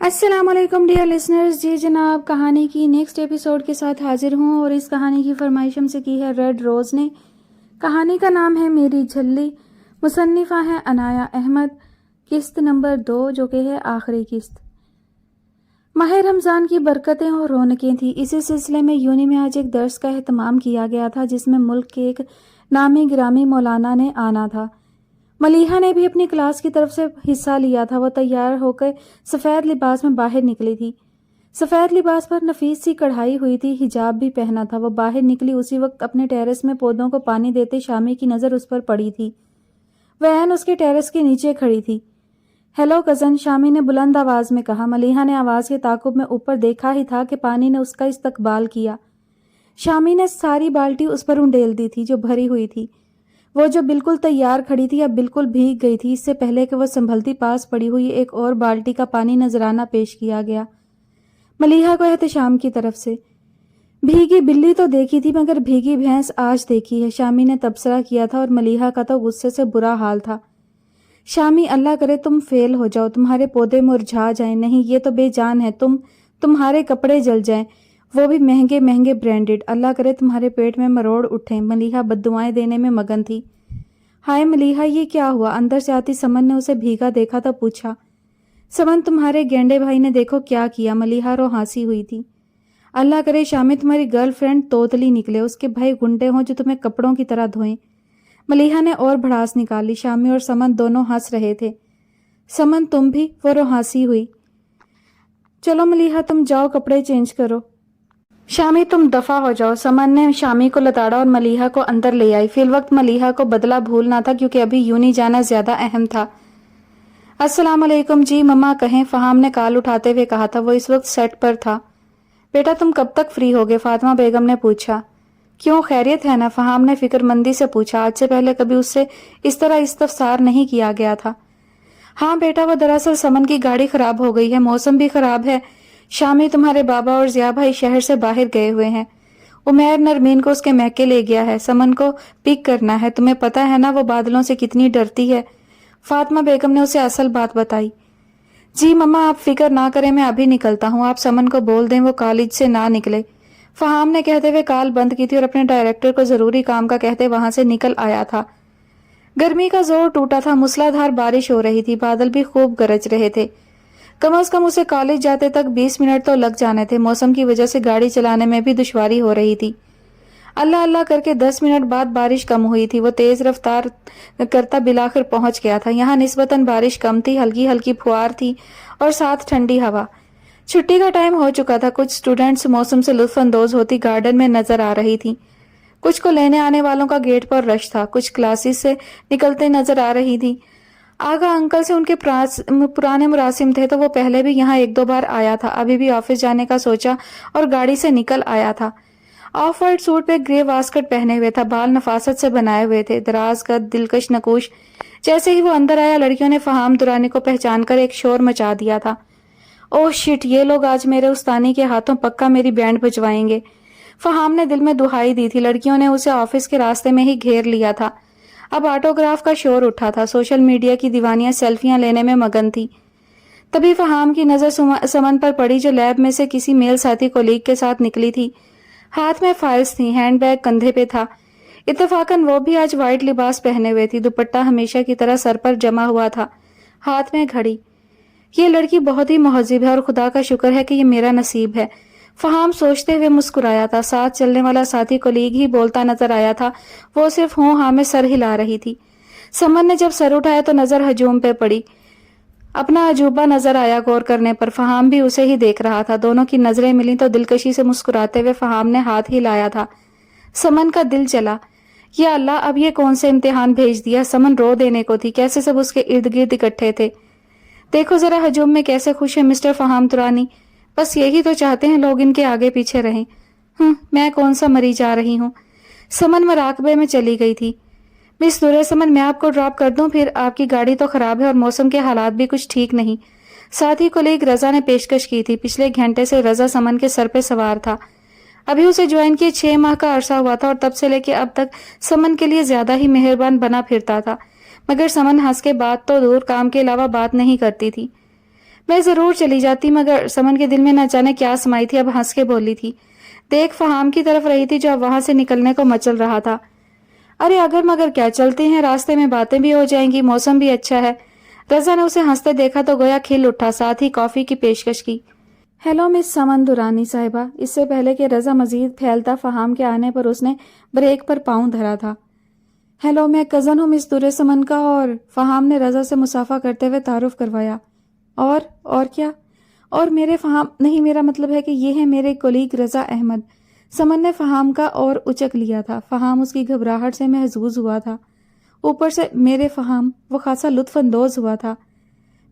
السلام علیکم dear listeners, جی جناب کہانی کی نیکسٹ ایپیسوڈ کے ساتھ حاضر ہوں اور اس کہانی کی فرمائش ہم سے کی ہے ریڈ روز نے۔ کہانی کا نام ہے میری جھلی، مصنفہ ہے عنایا احمد، قسط نمبر 2 جو کہ ہے آخری قسط۔ ماہ رمضان کی برکتیں اور رونقیں تھیں۔ اسی سلسلے میں یونی میں آج ایک درس کا اہتمام کیا گیا تھا جس میں ملک کے ایک نامی گرامی مولانا نے آنا تھا۔ ملیحہ نے بھی اپنی کلاس کی طرف سے حصہ لیا تھا۔ وہ تیار ہو کر سفید لباس میں باہر نکلی تھی۔ سفید لباس پر نفیس سی کڑھائی ہوئی تھی، حجاب بھی پہنا تھا۔ وہ باہر نکلی اسی وقت اپنے ٹیرس میں پودوں کو پانی دیتے شامی کی نظر اس پر پڑی تھی۔ وہ عین اس کے ٹیرس کے نیچے کھڑی تھی۔ ہیلو کزن، شامی نے بلند آواز میں کہا۔ ملیحہ نے آواز کے تعاقب میں اوپر دیکھا ہی تھا کہ پانی نے اس کا استقبال کیا۔ شامی نے ساری بالٹی اس پر انڈیل دی تھی جو بھری ہوئی تھی۔ وہ جو بالکل تیار کھڑی تھی اب بالکل بھیگ گئی تھی۔ اس سے پہلے کہ وہ سنبھلتی پاس پڑی ہوئی ایک اور بالٹی کا پانی نذرانہ پیش کیا گیا ملیحہ کو احتشام کی طرف سے۔ بھیگی بلی تو دیکھی تھی مگر بھیگی بھینس آج دیکھی ہے، شامی نے تبصرہ کیا تھا، اور ملیحہ کا تو غصے سے برا حال تھا۔ شامی، اللہ کرے تم فیل ہو جاؤ، تمہارے پودے مرجھا جائیں۔ نہیں، یہ تو بے جان ہے، تمہارے کپڑے جل جائیں، وہ بھی مہنگے مہنگے برانڈڈ۔ اللہ کرے تمہارے پیٹ میں مروڑ اٹھیں۔ ملیحہ بددعائیں دینے میں مگن تھی۔ ہائے ملیحہ، یہ کیا ہوا؟ اندر سے آتی سمن نے اسے بھیگا دیکھا تو پوچھا۔ سمن، تمہارے گینڈے بھائی نے دیکھو کیا کیا۔ ملیحہ رو ہانسی ہوئی تھی۔ اللہ کرے شامی تمہاری گرل فرینڈ توتلی نکلے، اس کے بھائی گنڈے ہوں جو تمہیں کپڑوں کی طرح دھوئیں۔ ملیحہ نے اور بھڑاس نکالی۔ شامی اور سمن دونوں ہنس رہے تھے۔ سمن تم بھی؟ وہ رو ہانسی ہوئی۔ چلو ملیحہ تم جاؤ کپڑے چینج کرو۔ شامی تم دفع ہو جاؤ۔ سمن نے شامی کو لتاڑا اور ملیحہ کو اندر لے آئی۔ فی الوقت ملیحہ کو بدلہ بھولنا تھا کیونکہ ابھی یونی جانا زیادہ اہم تھا۔ السلام علیکم جی مما کہیں، فہام نے کال اٹھاتے ہوئے کہا تھا۔ وہ اس وقت سیٹ پر تھا۔ بیٹا تم کب تک فری ہوگے؟ فاطمہ بیگم نے پوچھا۔ کیوں، خیریت ہے نا؟ فہام نے فکر مندی سے پوچھا۔ آج سے پہلے کبھی اس سے اس طرح استفسار نہیں کیا گیا تھا۔ ہاں بیٹا، وہ دراصل سمن کی گاڑی خراب ہو گئی ہے، موسم بھی خراب ہے۔ شامی تمہارے بابا اور ضیاء بھائی شہر سے باہر گئے ہوئے ہیں۔ عمیر نرمین کو اس کے میکے لے گیا ہے، سمن کو پک کرنا ہے۔ تمہیں پتہ ہے نا وہ بادلوں سے کتنی ڈرتی ہے۔ فاطمہ بیگم نے اسے اصل بات بتائی۔ جی مما آپ فکر نہ کریں، میں ابھی نکلتا ہوں، آپ سمن کو بول دیں وہ کالج سے نہ نکلے۔ فہام نے کہتے ہوئے کال بند کی تھی اور اپنے ڈائریکٹر کو ضروری کام کا کہتے وہاں سے نکل آیا تھا۔ گرمی کا زور ٹوٹا تھا، موسلا دھار بارش ہو رہی تھی، بادل بھی خوب گرج رہے تھے۔ کم از کم اسے کالج جاتے تک 20 منٹ تو لگ جانے تھے۔ موسم کی وجہ سے گاڑی چلانے میں بھی دشواری ہو رہی تھی۔ اللہ اللہ کر کے 10 منٹ بعد بارش کم ہوئی تھی۔ وہ تیز رفتار کرتا بالآخر پہنچ گیا تھا۔ یہاں نسبتاً بارش کم تھی، ہلکی ہلکی پھوار تھی اور ساتھ ٹھنڈی ہوا۔ چھٹی کا ٹائم ہو چکا تھا۔ کچھ سٹوڈنٹس موسم سے لطف اندوز ہوتی گارڈن میں نظر آ رہی تھی۔ کچھ کو لینے آنے والوں کا گیٹ پر رش تھا، کچھ کلاسز سے نکلتے نظر آ رہی تھی۔ آغا انکل سے ان کے پرانے مراسم تھے تو وہ پہلے بھی یہاں 1-2 بار آیا تھا۔ ابھی بھی آفس جانے کا سوچا اور گاڑی سے نکل آیا تھا۔ آف وائٹ سوٹ پہ گرے واسکٹ پہنے ہوئے تھا، بال نفاست سے بنائے ہوئے تھے، دراز قد، دلکش نکوش۔ جیسے ہی وہ اندر آیا لڑکیوں نے فہام درانی کو پہچان کر ایک شور مچا دیا تھا۔ اوہ شٹ، یہ لوگ آج میرے استانی کے ہاتھوں پکا میری بینڈ بجوائیں گے۔ فہام نے دل میں دہائی دی تھی۔ لڑکیوں نے اسے آفس کے راستے میں ہی گھیر لیا تھا۔ اب آٹوگراف کا شور اٹھا تھا، سوشل میڈیا کی دیوانیاں سیلفیاں لینے میں مگن تھی۔ تبھی فہام کی نظر سمن پر پڑی جو لیب میں سے کسی میل ساتھی کولیگ کے ساتھ نکلی تھی۔ ہاتھ میں فائلز تھیں، ہینڈ بیگ کندھے پہ تھا۔ اتفاقاً وہ بھی آج وائٹ لباس پہنے ہوئے تھی، دوپٹہ ہمیشہ کی طرح سر پر جمع ہوا تھا، ہاتھ میں گھڑی۔ یہ لڑکی بہت ہی مہذب ہے اور خدا کا شکر ہے کہ یہ میرا نصیب ہے، فہام سوچتے ہوئے مسکرایا تھا۔ ساتھ چلنے والا ساتھی کولیگ ہی بولتا نظر آیا تھا، وہ صرف ہوں ہاں میں سر ہلا رہی تھی۔ سمن نے جب سر اٹھایا تو نظر ہجوم پہ پڑی۔ اپنا عجوبہ نظر آیا غور کرنے پر، فہام بھی اسے ہی دیکھ رہا تھا۔ دونوں کی نظریں ملیں تو دلکشی سے مسکراتے ہوئے فہام نے ہاتھ ہی لایا تھا۔ سمن کا دل چلا، یا اللہ اب یہ کون سے امتحان بھیج دیا۔ سمن رو دینے کو تھی، کیسے سب اس کے ارد گرد اکٹھے تھے۔ دیکھو ذرا ہجوم میں کیسے خوش ہے مسٹر فہام ترانی، بس یہی تو چاہتے ہیں لوگ ان کے آگے پیچھے رہیں۔ میں کون سا مری جا رہی ہوں۔ سمن مراقبے میں چلی گئی تھی۔ مس درے سمن، میں آپ کو ڈراپ کر دوں؟ پھر آپ کی گاڑی تو خراب ہے اور موسم کے حالات بھی کچھ ٹھیک نہیں۔ ساتھی کولیگ رضا نے پیشکش کی تھی۔ پچھلے گھنٹے سے رضا سمن کے سر پہ سوار تھا۔ ابھی اسے جوائن کیے 6 ماہ کا عرصہ ہوا تھا اور تب سے لے کے اب تک سمن کے لیے زیادہ ہی مہربان بنا پھرتا تھا، مگر سمن ہنس کے بات تو دور کام کے علاوہ بات نہیں کرتی تھی۔ میں ضرور چلی جاتی، مگر سمن کے دل میں نہ جانے کیا سمائی تھی، اب ہنس کے بولی تھی۔ دیکھ فہام کی طرف رہی تھی جو اب وہاں سے نکلنے کو مچل رہا تھا۔ ارے اگر مگر کیا، چلتے ہیں، راستے میں باتیں بھی ہو جائیں گی، موسم بھی اچھا ہے۔ رضا نے اسے ہنستے دیکھا تو گویا کھل اٹھا، ساتھ ہی کافی کی پیشکش کی۔ ہیلو مس سمن درانی صاحبہ۔ اس سے پہلے کہ رضا مزید پھیلتا، فہام کے آنے پر اس نے بریک پر پاؤں دھرا تھا۔ ہیلو، میں کزن ہوں مس درے سمن کا، اور فہام نے رضا سے مصافحہ کرتے ہوئے تعارف کروایا۔ اور کیا؟ اور میرے فہام نہیں، میرا مطلب ہے کہ یہ ہے میرے کولیگ رضا احمد۔ سمن نے فہام کا اور اچک لیا تھا۔ فہام اس کی گھبراہٹ سے محظوظ ہوا تھا، اوپر سے میرے فہام، وہ خاصا لطف اندوز ہوا تھا۔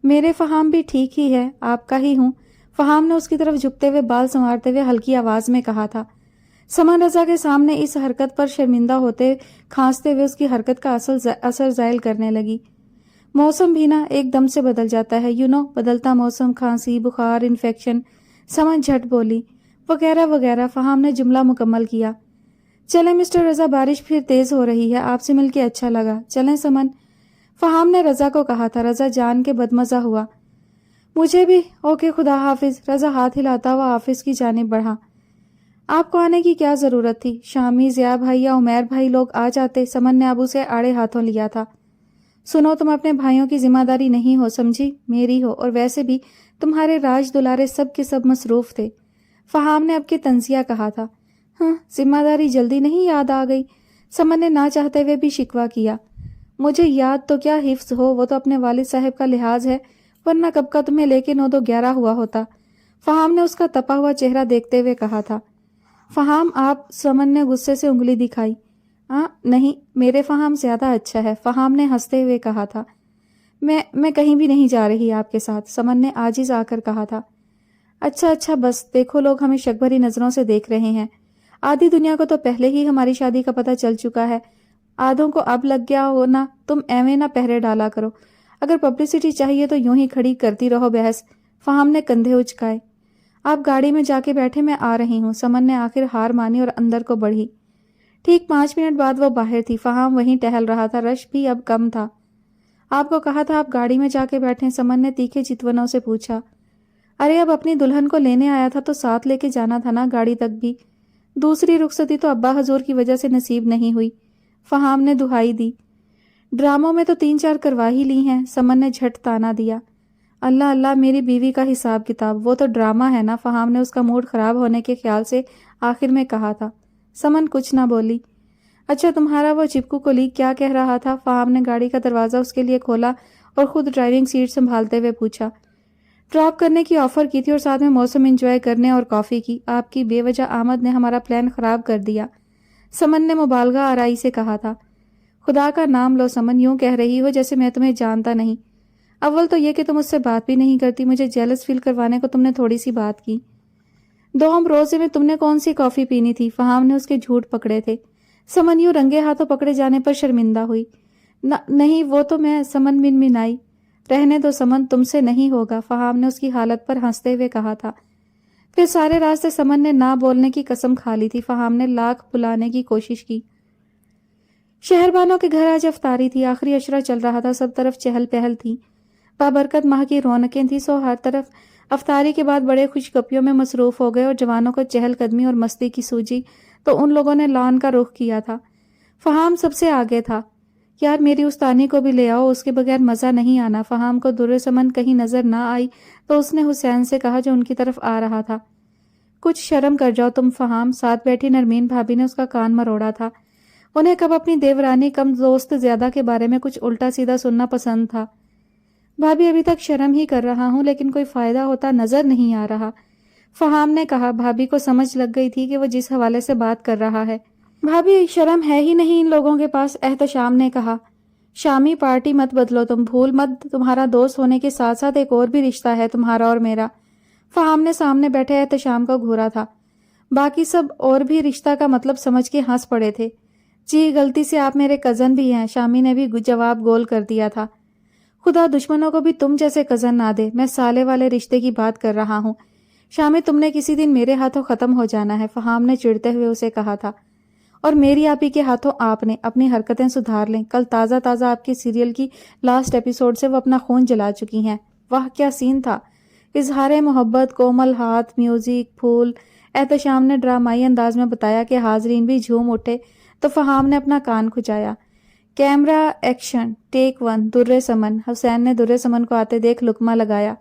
میرے فہام بھی ٹھیک ہی ہے، آپ کا ہی ہوں، فہام نے اس کی طرف جھکتے ہوئے بال سنوارتے ہوئے ہلکی آواز میں کہا تھا۔ سمن رضا کے سامنے اس حرکت پر شرمندہ ہوتے کھانستے ہوئے اس کی حرکت کا اثر زائل کرنے لگی۔ موسم بھی نا ایک دم سے بدل جاتا ہے، بدلتا موسم، کھانسی، بخار، انفیکشن، سمن جھٹ بولی، وغیرہ وغیرہ۔ فہام نے جملہ مکمل کیا۔ چلیں مسٹر رضا، بارش پھر تیز ہو رہی ہے، آپ سے مل کے اچھا لگا، چلیں سمن، فہام نے رضا کو کہا تھا۔ رضا جان کے بدمزہ ہوا۔ مجھے بھی، اوکے، خدا حافظ۔ رضا ہاتھ ہلاتا ہوا آفس کی جانب بڑھا۔ آپ کو آنے کی کیا ضرورت تھی؟ شامی، ضیاء بھائی یا عمیر بھائی لوگ آ جاتے۔ سمن نے اب اسے آڑے ہاتھوں لیا تھا۔ سنو، تم اپنے بھائیوں کی ذمہ داری نہیں ہو، سمجھی، میری ہو، اور ویسے بھی تمہارے راج دلارے سب کے سب مصروف تھے، فہام نے اب کے تنزیہ کہا تھا۔ ہاں، ذمہ داری جلدی نہیں یاد آ گئی، سمن نے نہ چاہتے ہوئے بھی شکوہ کیا۔ مجھے یاد تو کیا حفظ ہو، وہ تو اپنے والد صاحب کا لحاظ ہے، ورنہ کب کا تمہیں لے کے 9-2-11 ہوا ہوتا، فہام نے اس کا تپا ہوا چہرہ دیکھتے ہوئے کہا تھا۔ فہام آپ، سمن نے غصے سے انگلی دکھائی۔ نہیں، میرے فہام زیادہ اچھا ہے، فہام نے ہنستے ہوئے کہا تھا۔ میں کہیں بھی نہیں جا رہی آپ کے ساتھ، سمن نے عاجز آ کر کہا تھا۔ اچھا بس، دیکھو لوگ ہمیں شک بھری نظروں سے دیکھ رہے ہیں، آدھی دنیا کو تو پہلے ہی ہماری شادی کا پتہ چل چکا ہے، آدھوں کو اب لگ گیا ہو نا، تم ایویں نہ پہرے ڈالا کرو، اگر پبلسٹی چاہیے تو یوں ہی کھڑی کرتی رہو بحث، فہام نے کندھے اچکائے۔ آپ گاڑی میں جا کے بیٹھے، میں آ رہی ہوں، سمن نے آخر ہار مانی اور اندر کو بڑھی۔ ٹھیک 5 منٹ بعد وہ باہر تھی، فہام وہیں ٹہل رہا تھا، رش بھی اب کم تھا۔ آپ کو کہا تھا آپ گاڑی میں جا کے بیٹھیں، سمن نے تیکھے چتونوں سے پوچھا۔ ارے اب اپنی دلہن کو لینے آیا تھا تو ساتھ لے کے جانا تھا نا گاڑی تک بھی، دوسری رخصتی تو ابا حضور کی وجہ سے نصیب نہیں ہوئی، فہام نے دہائی دی۔ ڈراموں میں تو 3-4 کروا ہی لی ہیں، سمن نے جھٹ تانا دیا۔ اللہ میری بیوی کا حساب کتاب، وہ تو ڈرامہ ہے نا، فہام نے اس کا موڈ خراب ہونے کے خیال سے آخر میں کہا تھا۔ سمن کچھ نہ بولی۔ اچھا، تمہارا وہ چپکو کولیگ کیا کہہ رہا تھا؟ فہام نے گاڑی کا دروازہ اس کے لیے کھولا اور خود ڈرائیونگ سیٹ سنبھالتے ہوئے پوچھا۔ ڈراپ کرنے کی آفر کی تھی اور ساتھ میں موسم انجوائے کرنے اور کافی کی، آپ کی بے وجہ آمد نے ہمارا پلان خراب کر دیا، سمن نے مبالغہ آرائی سے کہا تھا۔ خدا کا نام لو سمن، یوں کہہ رہی ہو جیسے میں تمہیں جانتا نہیں، اول تو یہ کہ تم اس سے بات بھی نہیں کرتی، مجھے جیلس فیل کروانے کو تم نے تھوڑی سی بات کی۔ دوم روزے میں تم نے کون سی کافی پینی تھی؟ فہام نے اس کے جھوٹ پکڑے تھے۔ سمن یوں رنگے ہاتھوں پکڑے جانے پر شرمندہ ہوئی۔ نہیں، وہ تو میں، سمن منمنائی۔ رہنے دو سمن، تم سے نہیں ہوگا، فہام نے اس کی حالت پر ہنستے ہوئے کہا تھا۔ پھر سارے راستے سمن نے نہ بولنے کی قسم کھا لی تھی، فہام نے لاکھ بلانے کی کوشش کی۔ شہربانوں کے گھر آج افطاری تھی، آخری عشرہ چل رہا تھا، سب طرف چہل پہل تھی، بابرکت ماہ کی رونقیں تھی، سو ہر طرف افطاری کے بعد بڑے خوش گپیوں میں مصروف ہو گئے اور جوانوں کو چہل قدمی اور مستی کی سوجی تو ان لوگوں نے لان کا رخ کیا تھا۔ فہام سب سے آگے تھا۔ یار میری استانی کو بھی لے آؤ، اس کے بغیر مزہ نہیں آنا۔ فہام کو در سمن کہیں نظر نہ آئی تو اس نے حسین سے کہا جو ان کی طرف آ رہا تھا۔ کچھ شرم کر جاؤ تم فہام، ساتھ بیٹھی نرمین بھابی نے اس کا کان مروڑا تھا۔ انہیں کب اپنی دیورانی کم دوست زیادہ کے بارے میں کچھ الٹا سیدھا سننا پسند تھا۔ بھابی ابھی تک شرم ہی کر رہا ہوں، لیکن کوئی فائدہ ہوتا نظر نہیں آ رہا، فہام نے کہا۔ بھابی کو سمجھ لگ گئی تھی کہ وہ جس حوالے سے بات کر رہا ہے۔ بھابی شرم ہے ہی نہیں ان لوگوں کے پاس، احتشام نے کہا۔ شامی پارٹی مت بدلو تم، بھول مت تمہارا دوست ہونے کے ساتھ ساتھ ایک اور بھی رشتہ ہے تمہارا اور میرا، فہام نے سامنے بیٹھے احتشام کو گھورا تھا۔ باقی سب اور بھی رشتہ کا مطلب سمجھ کے ہنس پڑے تھے۔ جی غلطی سے آپ میرے کزن بھی ہیں، شامی نے بھی جواب گول کر دیا تھا۔ خدا دشمنوں کو بھی تم جیسے کزن نہ دے، میں سالے والے رشتے کی بات کر رہا ہوں، شامی تم نے کسی دن میرے ہاتھوں ختم ہو جانا ہے، فہام نے چڑھتے ہوئے اسے کہا تھا، اور میری آپی کے ہاتھوں آپ نے اپنی حرکتیں سدھار لیں، کل تازہ آپ کے سیریل کی لاسٹ ایپیسوڈ سے وہ اپنا خون جلا چکی ہیں، واہ کیا سین تھا، اظہار محبت، کومل ہاتھ، میوزک، پھول۔ احتشام نے ڈرامائی انداز میں بتایا کہ حاضرین بھی جھوم اٹھے تو فہام نے اپنا کان کھجایا۔ کیمرہ ایکشن، ٹیک 1۔ در سمن۔ حسین نے در سمن کو آتے دیکھ لقمہ لگایا۔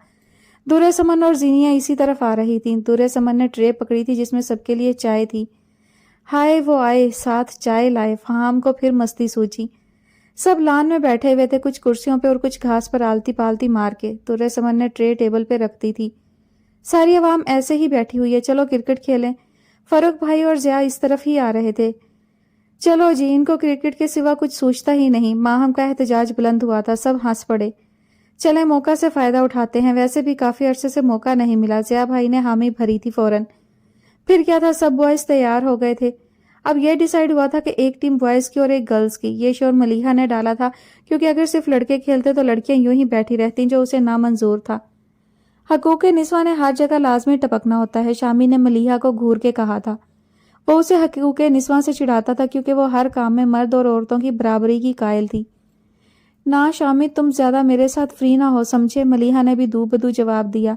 در سمن اور زینیا اسی طرف آ رہی تھیں۔ در سمن نے ٹرے پکڑی تھی جس میں سب کے لیے چائے تھی۔ ہائے وہ آئے، ساتھ چائے لائے۔ فہام کو پھر مستی سوچی۔ سب لان میں بیٹھے ہوئے تھے، کچھ کرسیوں پہ اور کچھ گھاس پر آلتی پالتی مار کے۔ در سمن نے ٹرے ٹیبل پہ رکھ دی تھی۔ ساری عوام ایسے ہی بیٹھی ہوئی ہے، چلو کرکٹ کھیلیں۔ فاروق بھائی اور ضیاء اس طرف ہی آ رہے تھے۔ چلو جی، ان کو کرکٹ کے سوا کچھ سوچتا ہی نہیں۔ ماہم کا احتجاج بلند ہوا تھا، سب ہنس پڑے۔ چلیں موقع سے فائدہ اٹھاتے ہیں، ویسے بھی کافی عرصے سے موقع نہیں ملا۔ ضیاء بھائی نے حامی بھری تھی فوراً۔ پھر کیا تھا، سب بوائز تیار ہو گئے تھے۔ اب یہ ڈیسائیڈ ہوا تھا کہ ایک ٹیم بوائز کی اور ایک گرلز کی۔ یہ شور ملیحہ نے ڈالا تھا کیونکہ اگر صرف لڑکے کھیلتے تو لڑکیاں یوں ہی بیٹھی رہتیں، جو اسے نامنظور تھا۔ حقوق نسواں نے ہر جگہ لازمی ٹپکنا ہوتا ہے، شامی نے ملیحہ کو گھور کے کہا تھا۔ وہ اسے حقوق نسواں سے چڑھاتا تھا کیونکہ وہ ہر کام میں مرد اور عورتوں کی برابری کی قائل تھی۔ نہ شامی، تم زیادہ میرے ساتھ فری نہ ہو، سمجھے؟ ملیحہ نے بھی دو بدو جواب دیا۔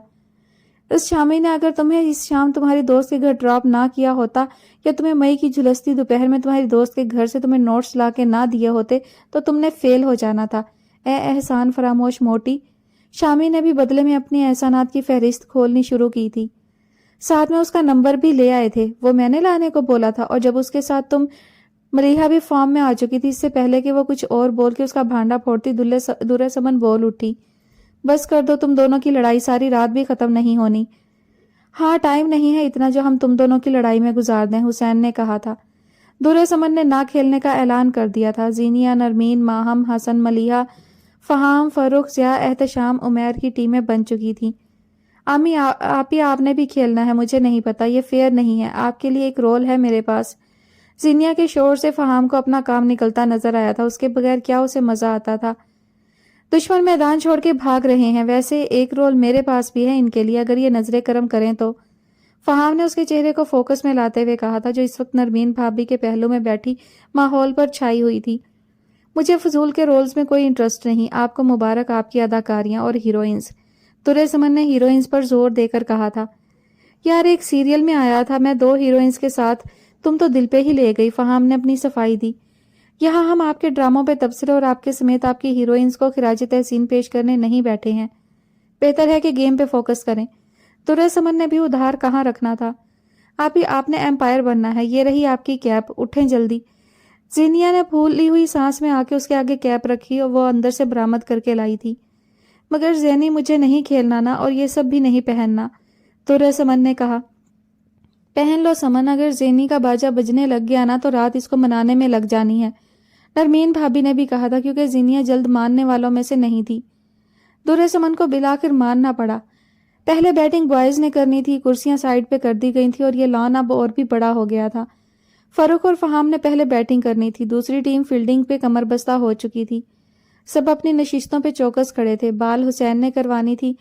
اس شامی نے اگر تمہیں اس شام تمہاری دوست کے گھر ڈراپ نہ کیا ہوتا یا تمہیں مئی کی جھلستی دوپہر میں تمہاری دوست کے گھر سے تمہیں نوٹس لا کے نہ دیے ہوتے تو تم نے فیل ہو جانا تھا۔ اے احسان فراموش موٹی۔ شامی نے بھی بدلے میں اپنی احسانات کی فہرست کھولنی شروع کی تھی۔ ساتھ میں اس کا نمبر بھی لے آئے تھے، وہ میں نے لانے کو بولا تھا، اور جب اس کے ساتھ تم… ملیحہ بھی فارم میں آ چکی تھی، اس سے پہلے کہ وہ کچھ اور بول کے اس کا بھانڈا پھوڑتی در سمن بول اٹھی۔ بس کر دو، تم دونوں کی لڑائی ساری رات بھی ختم نہیں ہونی۔ ہاں، ٹائم نہیں ہے اتنا جو ہم تم دونوں کی لڑائی میں گزار دیں، حسین نے کہا تھا۔ در سمن نے نہ کھیلنے کا اعلان کر دیا تھا۔ زینیا، نرمین، ماہم، حسن، ملیحہ، فہام، فاروق، ضیاء، احتشام، عمیر کی ٹیمیں بن چکی تھیں۔ امی، آپ نے بھی کھیلنا ہے؟ مجھے نہیں پتا، یہ فیئر نہیں ہے، آپ کے لیے ایک رول ہے میرے پاس۔ زینیا کے شور سے فہام کو اپنا کام نکلتا نظر آیا تھا، اس کے بغیر کیا اسے مزہ آتا تھا۔ دشمن میدان چھوڑ کے بھاگ رہے ہیں، ویسے ایک رول میرے پاس بھی ہے ان کے لیے، اگر یہ نظر کرم کریں تو۔ فہام نے اس کے چہرے کو فوکس میں لاتے ہوئے کہا تھا، جو اس وقت نرمین بھابی کے پہلو میں بیٹھی ماحول پر چھائی ہوئی تھی۔ مجھے فضول کے رولز میں کوئی انٹرسٹ نہیں، آپ کو مبارک آپ کی اداکاریاں اور ہیروئنز۔ در سمن نے ہیروئنز پر زور دے کر کہا تھا۔ یار، ایک سیریل میں آیا تھا میں 2 ہیروئنز کے ساتھ، تم تو دل پہ ہی لے گئی۔ فہام نے اپنی صفائی دی۔ یہاں ہم آپ کے ڈراموں پہ تبصرے اور آپ کے سمیت آپ کی ہیروئنز کو خراج تحسین پیش کرنے نہیں بیٹھے ہیں، بہتر ہے کہ گیم پہ فوکس کریں۔ در سمن نے بھی ادھار کہاں رکھنا تھا۔ آپ نے ایمپائر بننا ہے، یہ رہی آپ کی کیپ، اٹھیں جلدی۔ زینیا نے پھولی ہوئی سانس میں آ کے اس کے آگے کیپ رکھی اور وہ اندر سے برآمد کر کے لائی تھی۔ مگر زینی، مجھے نہیں کھیلنا نا، اور یہ سب بھی نہیں پہننا، در سمن نے کہا۔ پہن لو سمن، اگر زینی کا باجا بجنے لگ گیا نا تو رات اس کو منانے میں لگ جانی ہے، نرمین بھابی نے بھی کہا تھا، کیونکہ زینیا جلد ماننے والوں میں سے نہیں تھی۔ در سمن کو بالآخر ماننا پڑا۔ پہلے بیٹنگ بوائز نے کرنی تھی، کرسیاں سائڈ پہ کر دی گئی تھیں اور یہ لان اب اور بھی بڑا ہو گیا تھا۔ فاروق اور فہام نے پہلے بیٹنگ کرنی تھی، دوسری ٹیم فیلڈنگ پہ کمر بستہ ہو چکی تھی۔ سب اپنی نشستوں پہ چوکس کھڑے تھے۔ بال حسین نے کروانی تھی۔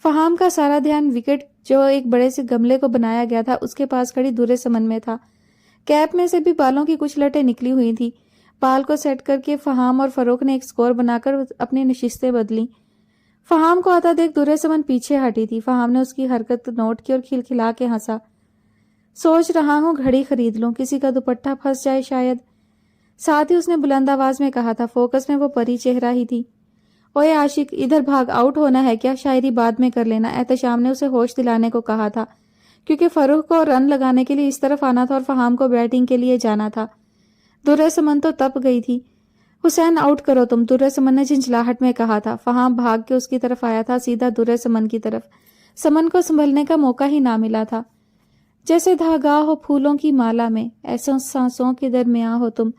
فہام کا سارا دھیان وکٹ جو ایک بڑے سے گملے کو بنایا گیا تھا اس کے پاس کھڑی در سمن میں تھا۔ کیپ میں سے بھی بالوں کی کچھ لٹیں نکلی ہوئی تھی۔ بال کو سیٹ کر کے فہام اور فاروق نے ایک سکور بنا کر اپنی نشستیں بدلیں۔ فہام کو آتا دیکھ در سمن پیچھے ہٹی تھی۔ فہام نے اس کی حرکت نوٹ کی اور کھلکھلا کے ہنسا۔ سوچ رہا ہوں گھڑی خرید لوں، کسی کا دوپٹہ پھنس جائے شاید۔ ساتھ ہی اس نے بلند آواز میں کہا تھا۔ فوکس میں وہ پری چہرہ ہی تھی۔ اوے عاشق، ادھر بھاگ، آؤٹ ہونا ہے کیا؟ شاعری بعد میں کر لینا، احتشام نے اسے ہوش دلانے کو کہا تھا، کیونکہ فاروق کو رن لگانے کے لیے اس طرف آنا تھا اور فہام کو بیٹنگ کے لیے جانا تھا۔ در سمن تو تپ گئی تھی۔ حسین، آؤٹ کرو تم، در سمن نے جھنجھلاہٹ میں کہا تھا۔ فہام بھاگ کے اس کی طرف آیا تھا، سیدھا در سمن کی طرف۔ سمن کو سنبھلنے کا موقع ہی نہ ملا تھا۔ جیسے دھاگا ہو پھولوں کی مالا میں، ایسوں سانسوں کے درمیاں ہو تم۔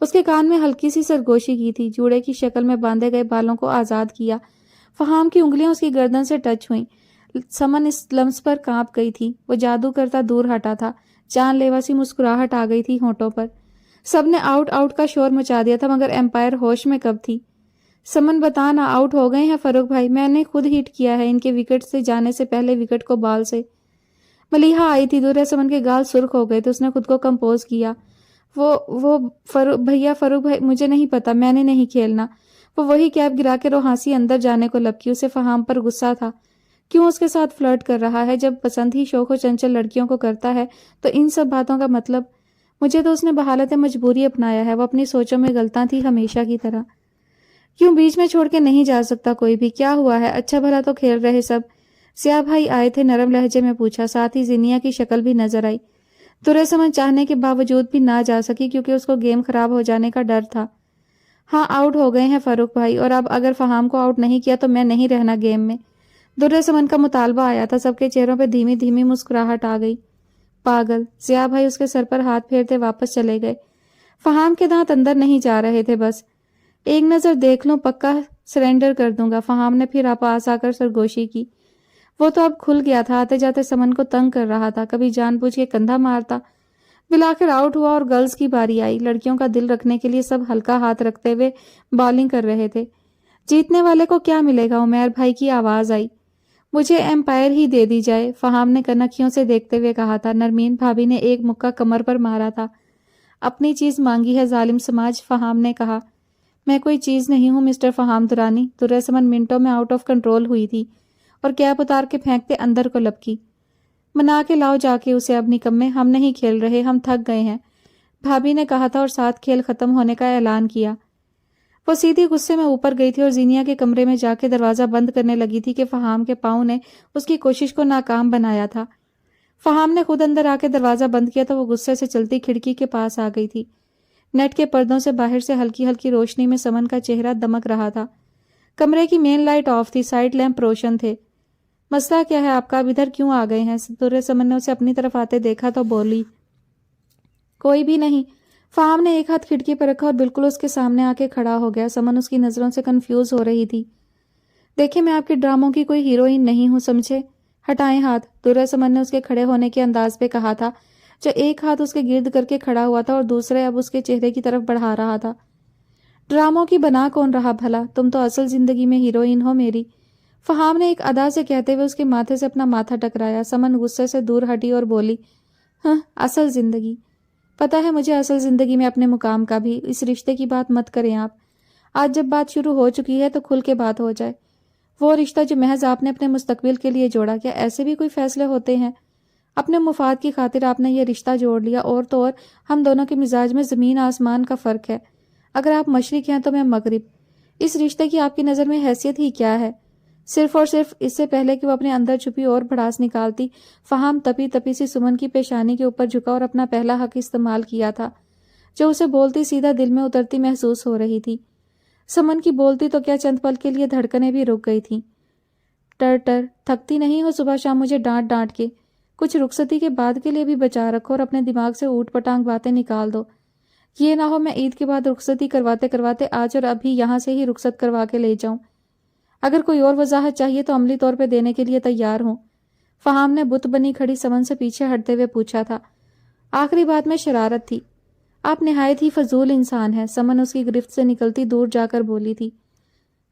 اس کے کان میں ہلکی سی سرگوشی کی تھی۔ جوڑے کی شکل میں باندھے گئے بالوں کو آزاد کیا۔ فہام کی انگلیاں اس کی گردن سے ٹچ ہوئیں۔ سمن اس لمس پر کانپ گئی تھی۔ وہ جادو کرتا دور ہٹا تھا۔ جان لیوا سی مسکراہٹ آ گئی تھی ہونٹوں پر۔ سب نے آؤٹ آؤٹ کا شور مچا دیا تھا، مگر ایمپائر ہوش میں کب تھی۔ سمن، بتا نا، آؤٹ ہو گئے ہیں فاروق بھائی؟ میں نے خود ہٹ کیا ہے ان کے وکٹ سے جانے سے پہلے وکٹ کو بال سے۔ ملیحہ آئی تھی۔ در سمن کے گال سرخ ہو گئے تھے۔ اس نے خود کو کمپوز کیا۔ وہ فاروق بھائی، مجھے نہیں پتا، میں نے نہیں کھیلنا۔ وہ وہی کیپ گرا کے روحانسی اندر جانے کو لپکی۔ اسے فہام پر غصہ تھا۔ کیوں اس کے ساتھ فلرٹ کر رہا ہے جب پسند ہی شوق و چنچل لڑکیوں کو کرتا ہے؟ تو ان سب باتوں کا مطلب مجھے تو اس نے بحالت مجبوری اپنایا ہے، وہ اپنی سوچوں میں غلطاں تھی ہمیشہ کی طرح۔ کیوں بیچ میں چھوڑ کے نہیں جا سکتا کوئی بھی؟ کیا ہوا ہے؟ اچھا بھلا تو کھیل رہے سب۔ سیاہ بھائی آئے تھے، نرم لہجے میں پوچھا، ساتھ ہی زینیا کی شکل بھی نظر آئی۔ سمن چاہنے کے باوجود بھی نہ جا سکی کیونکہ اس کو گیم خراب ہو جانے کا ڈر تھا۔ ہاں آؤٹ ہو گئے ہیں فاروق بھائی، اور اب اگر فہام کو آؤٹ نہیں کیا تو میں نہیں رہنا گیم میں۔ سمن کا مطالبہ آیا تھا، سب کے چہروں پہ دھیمی دھیمی مسکراہٹ آ گئی۔ پاگل! سیاہ بھائی اس کے سر پر ہاتھ پھیرتے واپس چلے گئے۔ فہام کے دانت اندر نہیں جا رہے تھے، بس ایک نظر دیکھ لوں، پکا سرنڈر کر دوں گا۔ فہام نے پھر پاس آ کر سرگوشی کی۔ وہ تو اب کھل گیا تھا، آتے جاتے سمن کو تنگ کر رہا تھا، کبھی جان بوجھ کے کندھا مارتا۔ بالآخر آؤٹ ہوا اور گرلز کی باری آئی۔ لڑکیوں کا دل رکھنے کے لیے سب ہلکا ہاتھ رکھتے ہوئے بالنگ کر رہے تھے۔ جیتنے والے کو کیا ملے گا؟ عمیر بھائی کی آواز آئی۔ مجھے ایمپائر ہی دے دی جائے، فہام نے کنکھیوں سے دیکھتے ہوئے کہا تھا۔ نرمین بھابی نے ایک مکہ کمر پر مارا تھا۔ اپنی چیز مانگی ہے ظالم سماج، فہام نے کہا۔ میں کوئی چیز نہیں ہوں مسٹر فہام درانی۔ سمن منٹوں میں آؤٹ آف کنٹرول ہوئی تھی اور کیپ اتار کے پھینکتے اندر کو لپکی۔ منا کے لاؤ جا کے اسے، اب نکمے، ہم نہیں کھیل رہے، ہم تھک گئے ہیں، بھابی نے کہا تھا اور ساتھ کھیل ختم ہونے کا اعلان کیا۔ وہ سیدھی غصے میں اوپر گئی تھی اور زینیا کے کمرے میں جا کے دروازہ بند کرنے لگی تھی کہ فہام کے پاؤں نے اس کی کوشش کو ناکام بنایا تھا۔ فہام نے خود اندر آ کے دروازہ بند کیا تو وہ غصے سے چلتی کھڑکی کے پاس آ گئی تھی۔ نیٹ کے پردوں سے باہر سے ہلکی ہلکی روشنی میں سمن کا چہرہ دمک رہا تھا۔ کمرے کی مین لائٹ آف تھی، سائڈ لیمپ روشن تھے۔ مسئلہ کیا ہے آپ کا؟ اب ادھر کیوں آ گئے ہیں؟ سمن نے اسے اپنی طرف آتے دیکھا تو بولی۔ کوئی بھی نہیں۔ فہام نے ایک ہاتھ کھڑکی پر رکھا اور بالکل اس کے سامنے آ کے کھڑا ہو گیا۔ سمن اس کی نظروں سے کنفیوز ہو رہی تھی۔ دیکھیں میں آپ کے ڈراموں کی کوئی ہیروئن نہیں ہوں، سمجھے؟ ہٹائیں ہاتھ، سمن نے اس کے کھڑے ہونے کے انداز پہ کہا تھا، جو ایک ہاتھ اس کے گرد کر کے کھڑا ہوا تھا اور دوسرے اب اس کے چہرے کی طرف بڑھا رہا تھا۔ ڈراموں کی بنا کون رہا بھلا؟ تم تو اصل زندگی میں ہیروئن ہو میری، فہام نے ایک ادا سے کہتے ہوئے اس کے ماتھے سے اپنا ماتھا ٹکرایا۔ سمن غصے سے دور ہٹی اور بولی، ہاں اصل زندگی؟ پتہ ہے مجھے اصل زندگی میں اپنے مقام کا بھی۔ اس رشتے کی بات مت کریں آپ، آج جب بات شروع ہو چکی ہے تو کھل کے بات ہو جائے۔ وہ رشتہ جو محض آپ نے اپنے مستقبل کے لیے جوڑا، کیا ایسے بھی کوئی فیصلے ہوتے ہیں؟ اپنے مفاد کی خاطر آپ نے یہ رشتہ جوڑ لیا، اور تو اور ہم دونوں کے مزاج میں زمین آسمان کا فرق ہے۔ اگر آپ مشرق ہیں تو میں مغرب۔ اس رشتے کی آپ کی نظر میں حیثیت ہی کیا ہے؟ صرف اور صرف اس سے پہلے کہ وہ اپنے اندر چھپی اور بھڑاس نکالتی، فہام تپی تپی سی سمن کی پیشانی کے اوپر جھکا اور اپنا پہلا حق استعمال کیا تھا، جو اسے بولتی سیدھا دل میں اترتی محسوس ہو رہی تھی۔ سمن کی بولتی تو کیا چند پل کے لیے دھڑکنیں بھی رک گئی تھیں۔ ٹر تھکتی نہیں ہو صبح شام مجھے ڈانٹ ڈانٹ کے؟ کچھ رخصتی کے بعد کے لیے بھی بچا رکھو اور اپنے دماغ سے اوٹ پٹانگ باتیں نکال دو۔ یہ نہ ہو میں عید کے بعد رخصتی کرواتے کرواتے آج اور ابھی یہاں سے ہی رخصت کروا کے لے جاؤں۔ اگر کوئی اور وضاحت چاہیے تو عملی طور پہ دینے کے لیے تیار ہوں، فہام نے بت بنی کھڑی سمن سے پیچھے ہٹتے ہوئے پوچھا تھا۔ آخری بات میں شرارت تھی۔ آپ نہایت ہی فضول انسان ہیں، سمن اس کی گرفت سے نکلتی دور جا کر بولی تھی۔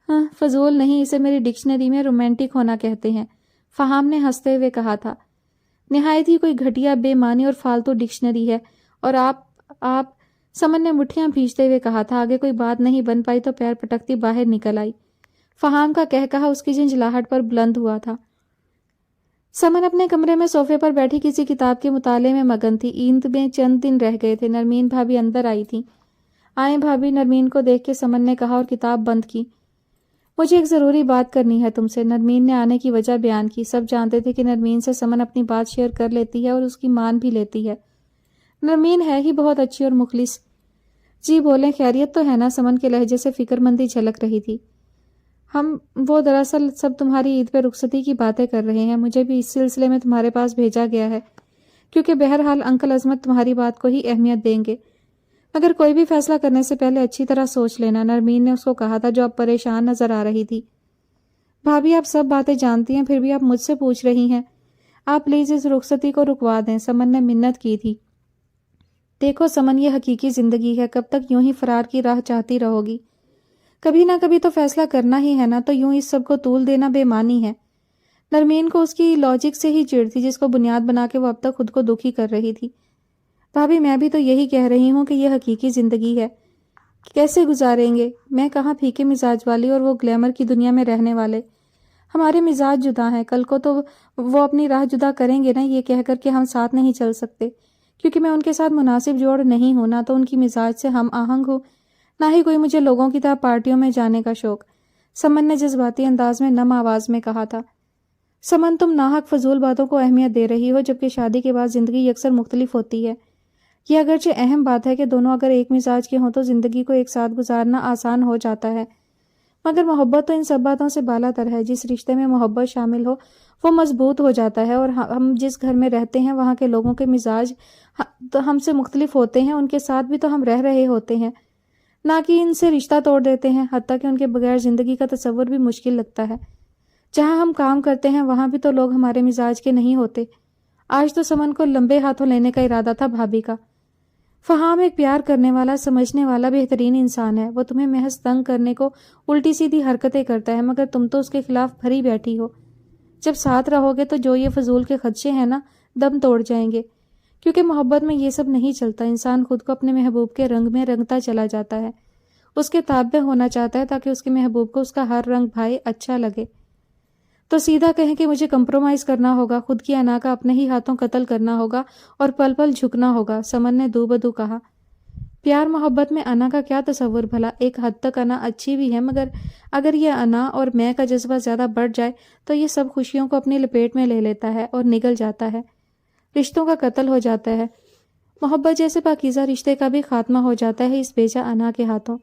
ہاں فضول نہیں، اسے میری ڈکشنری میں رومانٹک ہونا کہتے ہیں، فہام نے ہنستے ہوئے کہا تھا۔ نہایت ہی کوئی گھٹیا بے معنی اور فالتو ڈکشنری ہے، اور آپ سمن نے مٹھیاں بھیجتے ہوئے کہا تھا۔ آگے کوئی بات نہیں بن پائی تو پیر پٹکتی باہر نکل آئی۔ فہام کا کہا اس کی جھنجھلاہٹ پر بلند ہوا تھا۔ سمن اپنے کمرے میں صوفے پر بیٹھی کسی کتاب کے مطالعے میں مگن تھی۔ عید میں چند دن رہ گئے تھے۔ نرمین بھابی اندر آئی تھی۔ آئیں بھابی، نرمین کو دیکھ کے سمن نے کہا اور کتاب بند کی۔ مجھے ایک ضروری بات کرنی ہے تم سے، نرمین نے آنے کی وجہ بیان کی۔ سب جانتے تھے کہ نرمین سے سمن اپنی بات شیئر کر لیتی ہے اور اس کی مان بھی لیتی ہے۔ نرمین ہے ہی بہت اچھی اور مخلص۔ جی بولیں، خیریت تو ہے نا؟ سمن کے لہجے سے فکر مندی جھلک رہی تھی۔ وہ دراصل سب تمہاری عید پہ رخصتی کی باتیں کر رہے ہیں، مجھے بھی اس سلسلے میں تمہارے پاس بھیجا گیا ہے، کیونکہ بہرحال انکل عظمت تمہاری بات کو ہی اہمیت دیں گے، مگر کوئی بھی فیصلہ کرنے سے پہلے اچھی طرح سوچ لینا، نرمین نے اس کو کہا تھا، جو اب پریشان نظر آ رہی تھی۔ بھابی آپ سب باتیں جانتی ہیں، پھر بھی آپ مجھ سے پوچھ رہی ہیں، آپ پلیز اس رخصتی کو رکوا دیں، سمن نے منت کی تھی۔ دیکھو سمن، یہ حقیقی زندگی ہے، کب تک یوں ہی فرار کی راہ چاہتی رہو گی؟ کبھی نہ کبھی تو فیصلہ کرنا ہی ہے نا، تو یوں اس سب کو طول دینا بے معنی ہے۔ نرمین کو اس کی لاجک سے ہی چڑ تھی، جس کو بنیاد بنا کے وہ اب تک خود کو دکھی کر رہی تھی۔ بھابی میں بھی تو یہی کہہ رہی ہوں کہ یہ حقیقی زندگی ہے، کیسے گزاریں گے؟ میں کہاں پھیکے مزاج والی اور وہ گلیمر کی دنیا میں رہنے والے، ہمارے مزاج جدا ہیں، کل کو تو وہ اپنی راہ جدا کریں گے نا، یہ کہہ کر کہ ہم ساتھ نہیں چل سکتے، کیونکہ میں ان کے ساتھ مناسب جوڑ نہیں ہوں، نہ تو ان کی مزاج سے ہم آہنگ ہوں، نہ ہی کوئی مجھے لوگوں کی طرح پارٹیوں میں جانے کا شوق، سمن نے جذباتی انداز میں نم آواز میں کہا تھا۔ سمن، تم ناحق فضول باتوں کو اہمیت دے رہی ہو، جبکہ شادی کے بعد زندگی اکثر مختلف ہوتی ہے۔ یہ اگرچہ اہم بات ہے کہ دونوں اگر ایک مزاج کے ہوں تو زندگی کو ایک ساتھ گزارنا آسان ہو جاتا ہے، مگر محبت تو ان سب باتوں سے بالا تر ہے۔ جس رشتے میں محبت شامل ہو وہ مضبوط ہو جاتا ہے، اور ہم جس گھر میں رہتے ہیں وہاں کے لوگوں کے مزاج ہم سے مختلف ہوتے ہیں، ان کے ساتھ بھی تو ہم رہ رہے ہوتے ہیں، نہ کہ ان سے رشتہ توڑ دیتے ہیں، حتیٰ کہ ان کے بغیر زندگی کا تصور بھی مشکل لگتا ہے۔ جہاں ہم کام کرتے ہیں وہاں بھی تو لوگ ہمارے مزاج کے نہیں ہوتے۔ آج تو سمن کو لمبے ہاتھوں لینے کا ارادہ تھا بھابھی کا۔ فہام ایک پیار کرنے والا، سمجھنے والا بہترین انسان ہے، وہ تمہیں محض تنگ کرنے کو الٹی سیدھی حرکتیں کرتا ہے، مگر تم تو اس کے خلاف بھری بیٹھی ہو۔ جب ساتھ رہو گے تو جو یہ فضول کے خدشے ہیں نا، دم توڑ جائیں گے، کیونکہ محبت میں یہ سب نہیں چلتا۔ انسان خود کو اپنے محبوب کے رنگ میں رنگتا چلا جاتا ہے، اس کے تابع ہونا چاہتا ہے تاکہ اس کے محبوب کو اس کا ہر رنگ بھائی اچھا لگے۔ تو سیدھا کہیں کہ مجھے کمپرومائز کرنا ہوگا، خود کی انا کا اپنے ہی ہاتھوں قتل کرنا ہوگا اور پل پل جھکنا ہوگا، سمن نے دو بدو کہا۔ پیار محبت میں انا کا کیا تصور بھلا؟ ایک حد تک انا اچھی بھی ہے، مگر اگر یہ انا اور میں کا جذبہ زیادہ بڑھ جائے تو یہ سب خوشیوں کو اپنی لپیٹ میں لے لیتا ہے اور نگل جاتا ہے، رشتوں کا قتل ہو جاتا ہے۔ محبت جیسے پاکیزہ رشتے کا بھی خاتمہ ہو جاتا ہے اس بیجا انا کے ہاتھوں۔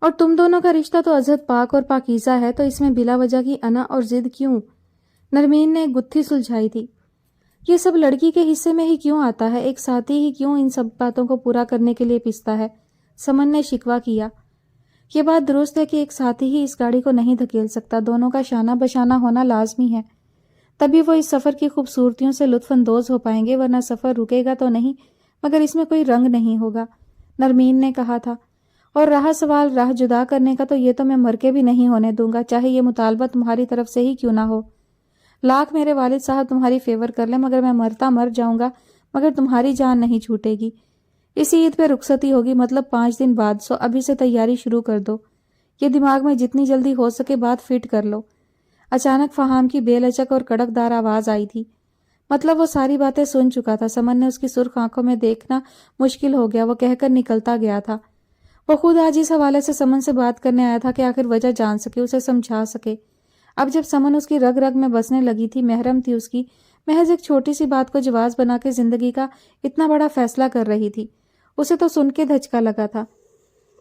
اور تم دونوں کا رشتہ تو ازحد پاک اور پاکیزہ ہے، تو اس میں بلا وجہ کی انا اور ضد کیوں؟ نرمین نے گتھی سلجھائی تھی۔ یہ سب لڑکی کے حصے میں ہی کیوں آتا ہے؟ ایک ساتھی ہی کیوں ان سب باتوں کو پورا کرنے کے لیے پستا ہے؟ سمن نے شکوہ کیا۔ یہ بات درست ہے کہ ایک ساتھی ہی اس گاڑی کو نہیں دھکیل سکتا، دونوں کا شانہ بشانہ ہونا لازمی ہے، تبھی وہ اس سفر کی خوبصورتیوں سے لطف اندوز ہو پائیں گے، ورنہ سفر رکے گا تو نہیں، مگر اس میں کوئی رنگ نہیں ہوگا، نرمین نے کہا تھا۔ اور رہا سوال راہ جدا کرنے کا، تو یہ تو میں مر کے بھی نہیں ہونے دوں گا، چاہے یہ مطالبہ تمہاری طرف سے ہی کیوں نہ ہو۔ لاکھ میرے والد صاحب تمہاری فیور کر لیں، مگر میں مرتا مر جاؤں گا، مگر تمہاری جان نہیں چھوٹے گی۔ اسی عید پہ رخصتی ہوگی، مطلب 5 دن بعد، سو ابھی سے تیاری شروع کر دو۔ یہ دماغ میں جتنی جلدی ہو سکے بات فٹ کر لو۔ اچانک فہام کی بے لچک اور کڑک دار آواز آئی تھی، مطلب وہ ساری باتیں سن چکا تھا۔ سمن نے اس کی سرخ آنکھوں میں دیکھنا مشکل ہو گیا، وہ کہہ کر نکلتا گیا تھا۔ وہ خود آج اس حوالے سے سمن سے بات کرنے آیا تھا کہ آخر وجہ جان سکے، اسے سمجھا سکے۔ اب جب سمن اس کی رگ رگ میں بسنے لگی تھی، محرم تھی اس کی، محض ایک چھوٹی سی بات کو جواز بنا کے زندگی کا اتنا بڑا فیصلہ کر رہی تھی، اسے تو سن کے دھچکا لگا تھا۔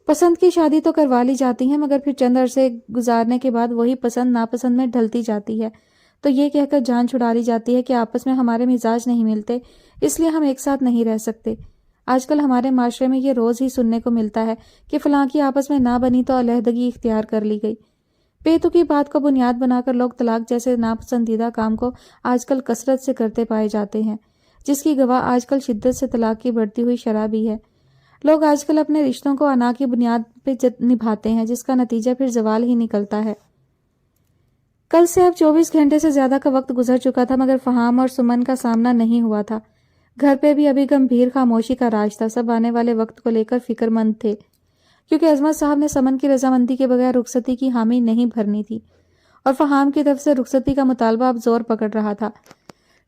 پسند کی شادی تو کروا لی جاتی ہیں، مگر پھر چند عرصے گزارنے کے بعد وہی پسند ناپسند میں ڈھلتی جاتی ہے، تو یہ کہہ کر جان چھڑا لی جاتی ہے کہ آپس میں ہمارے مزاج نہیں ملتے، اس لیے ہم ایک ساتھ نہیں رہ سکتے۔ آج کل ہمارے معاشرے میں یہ روز ہی سننے کو ملتا ہے کہ فلاں کی آپس میں نہ بنی تو علیحدگی اختیار کر لی گئی۔ پیتو کی بات کو بنیاد بنا کر لوگ طلاق جیسے ناپسندیدہ کام کو آج کل کثرت سے کرتے پائے جاتے ہیں، جس کی گواہ آج کل شدت سے طلاق کی بڑھتی ہوئی شرح بھی ہے۔ لوگ آج کل اپنے رشتوں کو انا کی بنیاد پہ نبھاتے ہیں، جس کا نتیجہ پھر زوال ہی نکلتا ہے۔ کل سے اب 24 گھنٹے سے زیادہ کا وقت گزر چکا تھا، مگر فہام اور سمن کا سامنا نہیں ہوا تھا۔ گھر پہ بھی ابھی گمبھیر خاموشی کا راج تھا، سب آنے والے وقت کو لے کر فکر مند تھے، کیونکہ عظمت صاحب نے سمن کی رضامندی کے بغیر رخصتی کی حامی نہیں بھرنی تھی، اور فہام کی طرف سے رخصتی کا مطالبہ اب زور پکڑ رہا تھا۔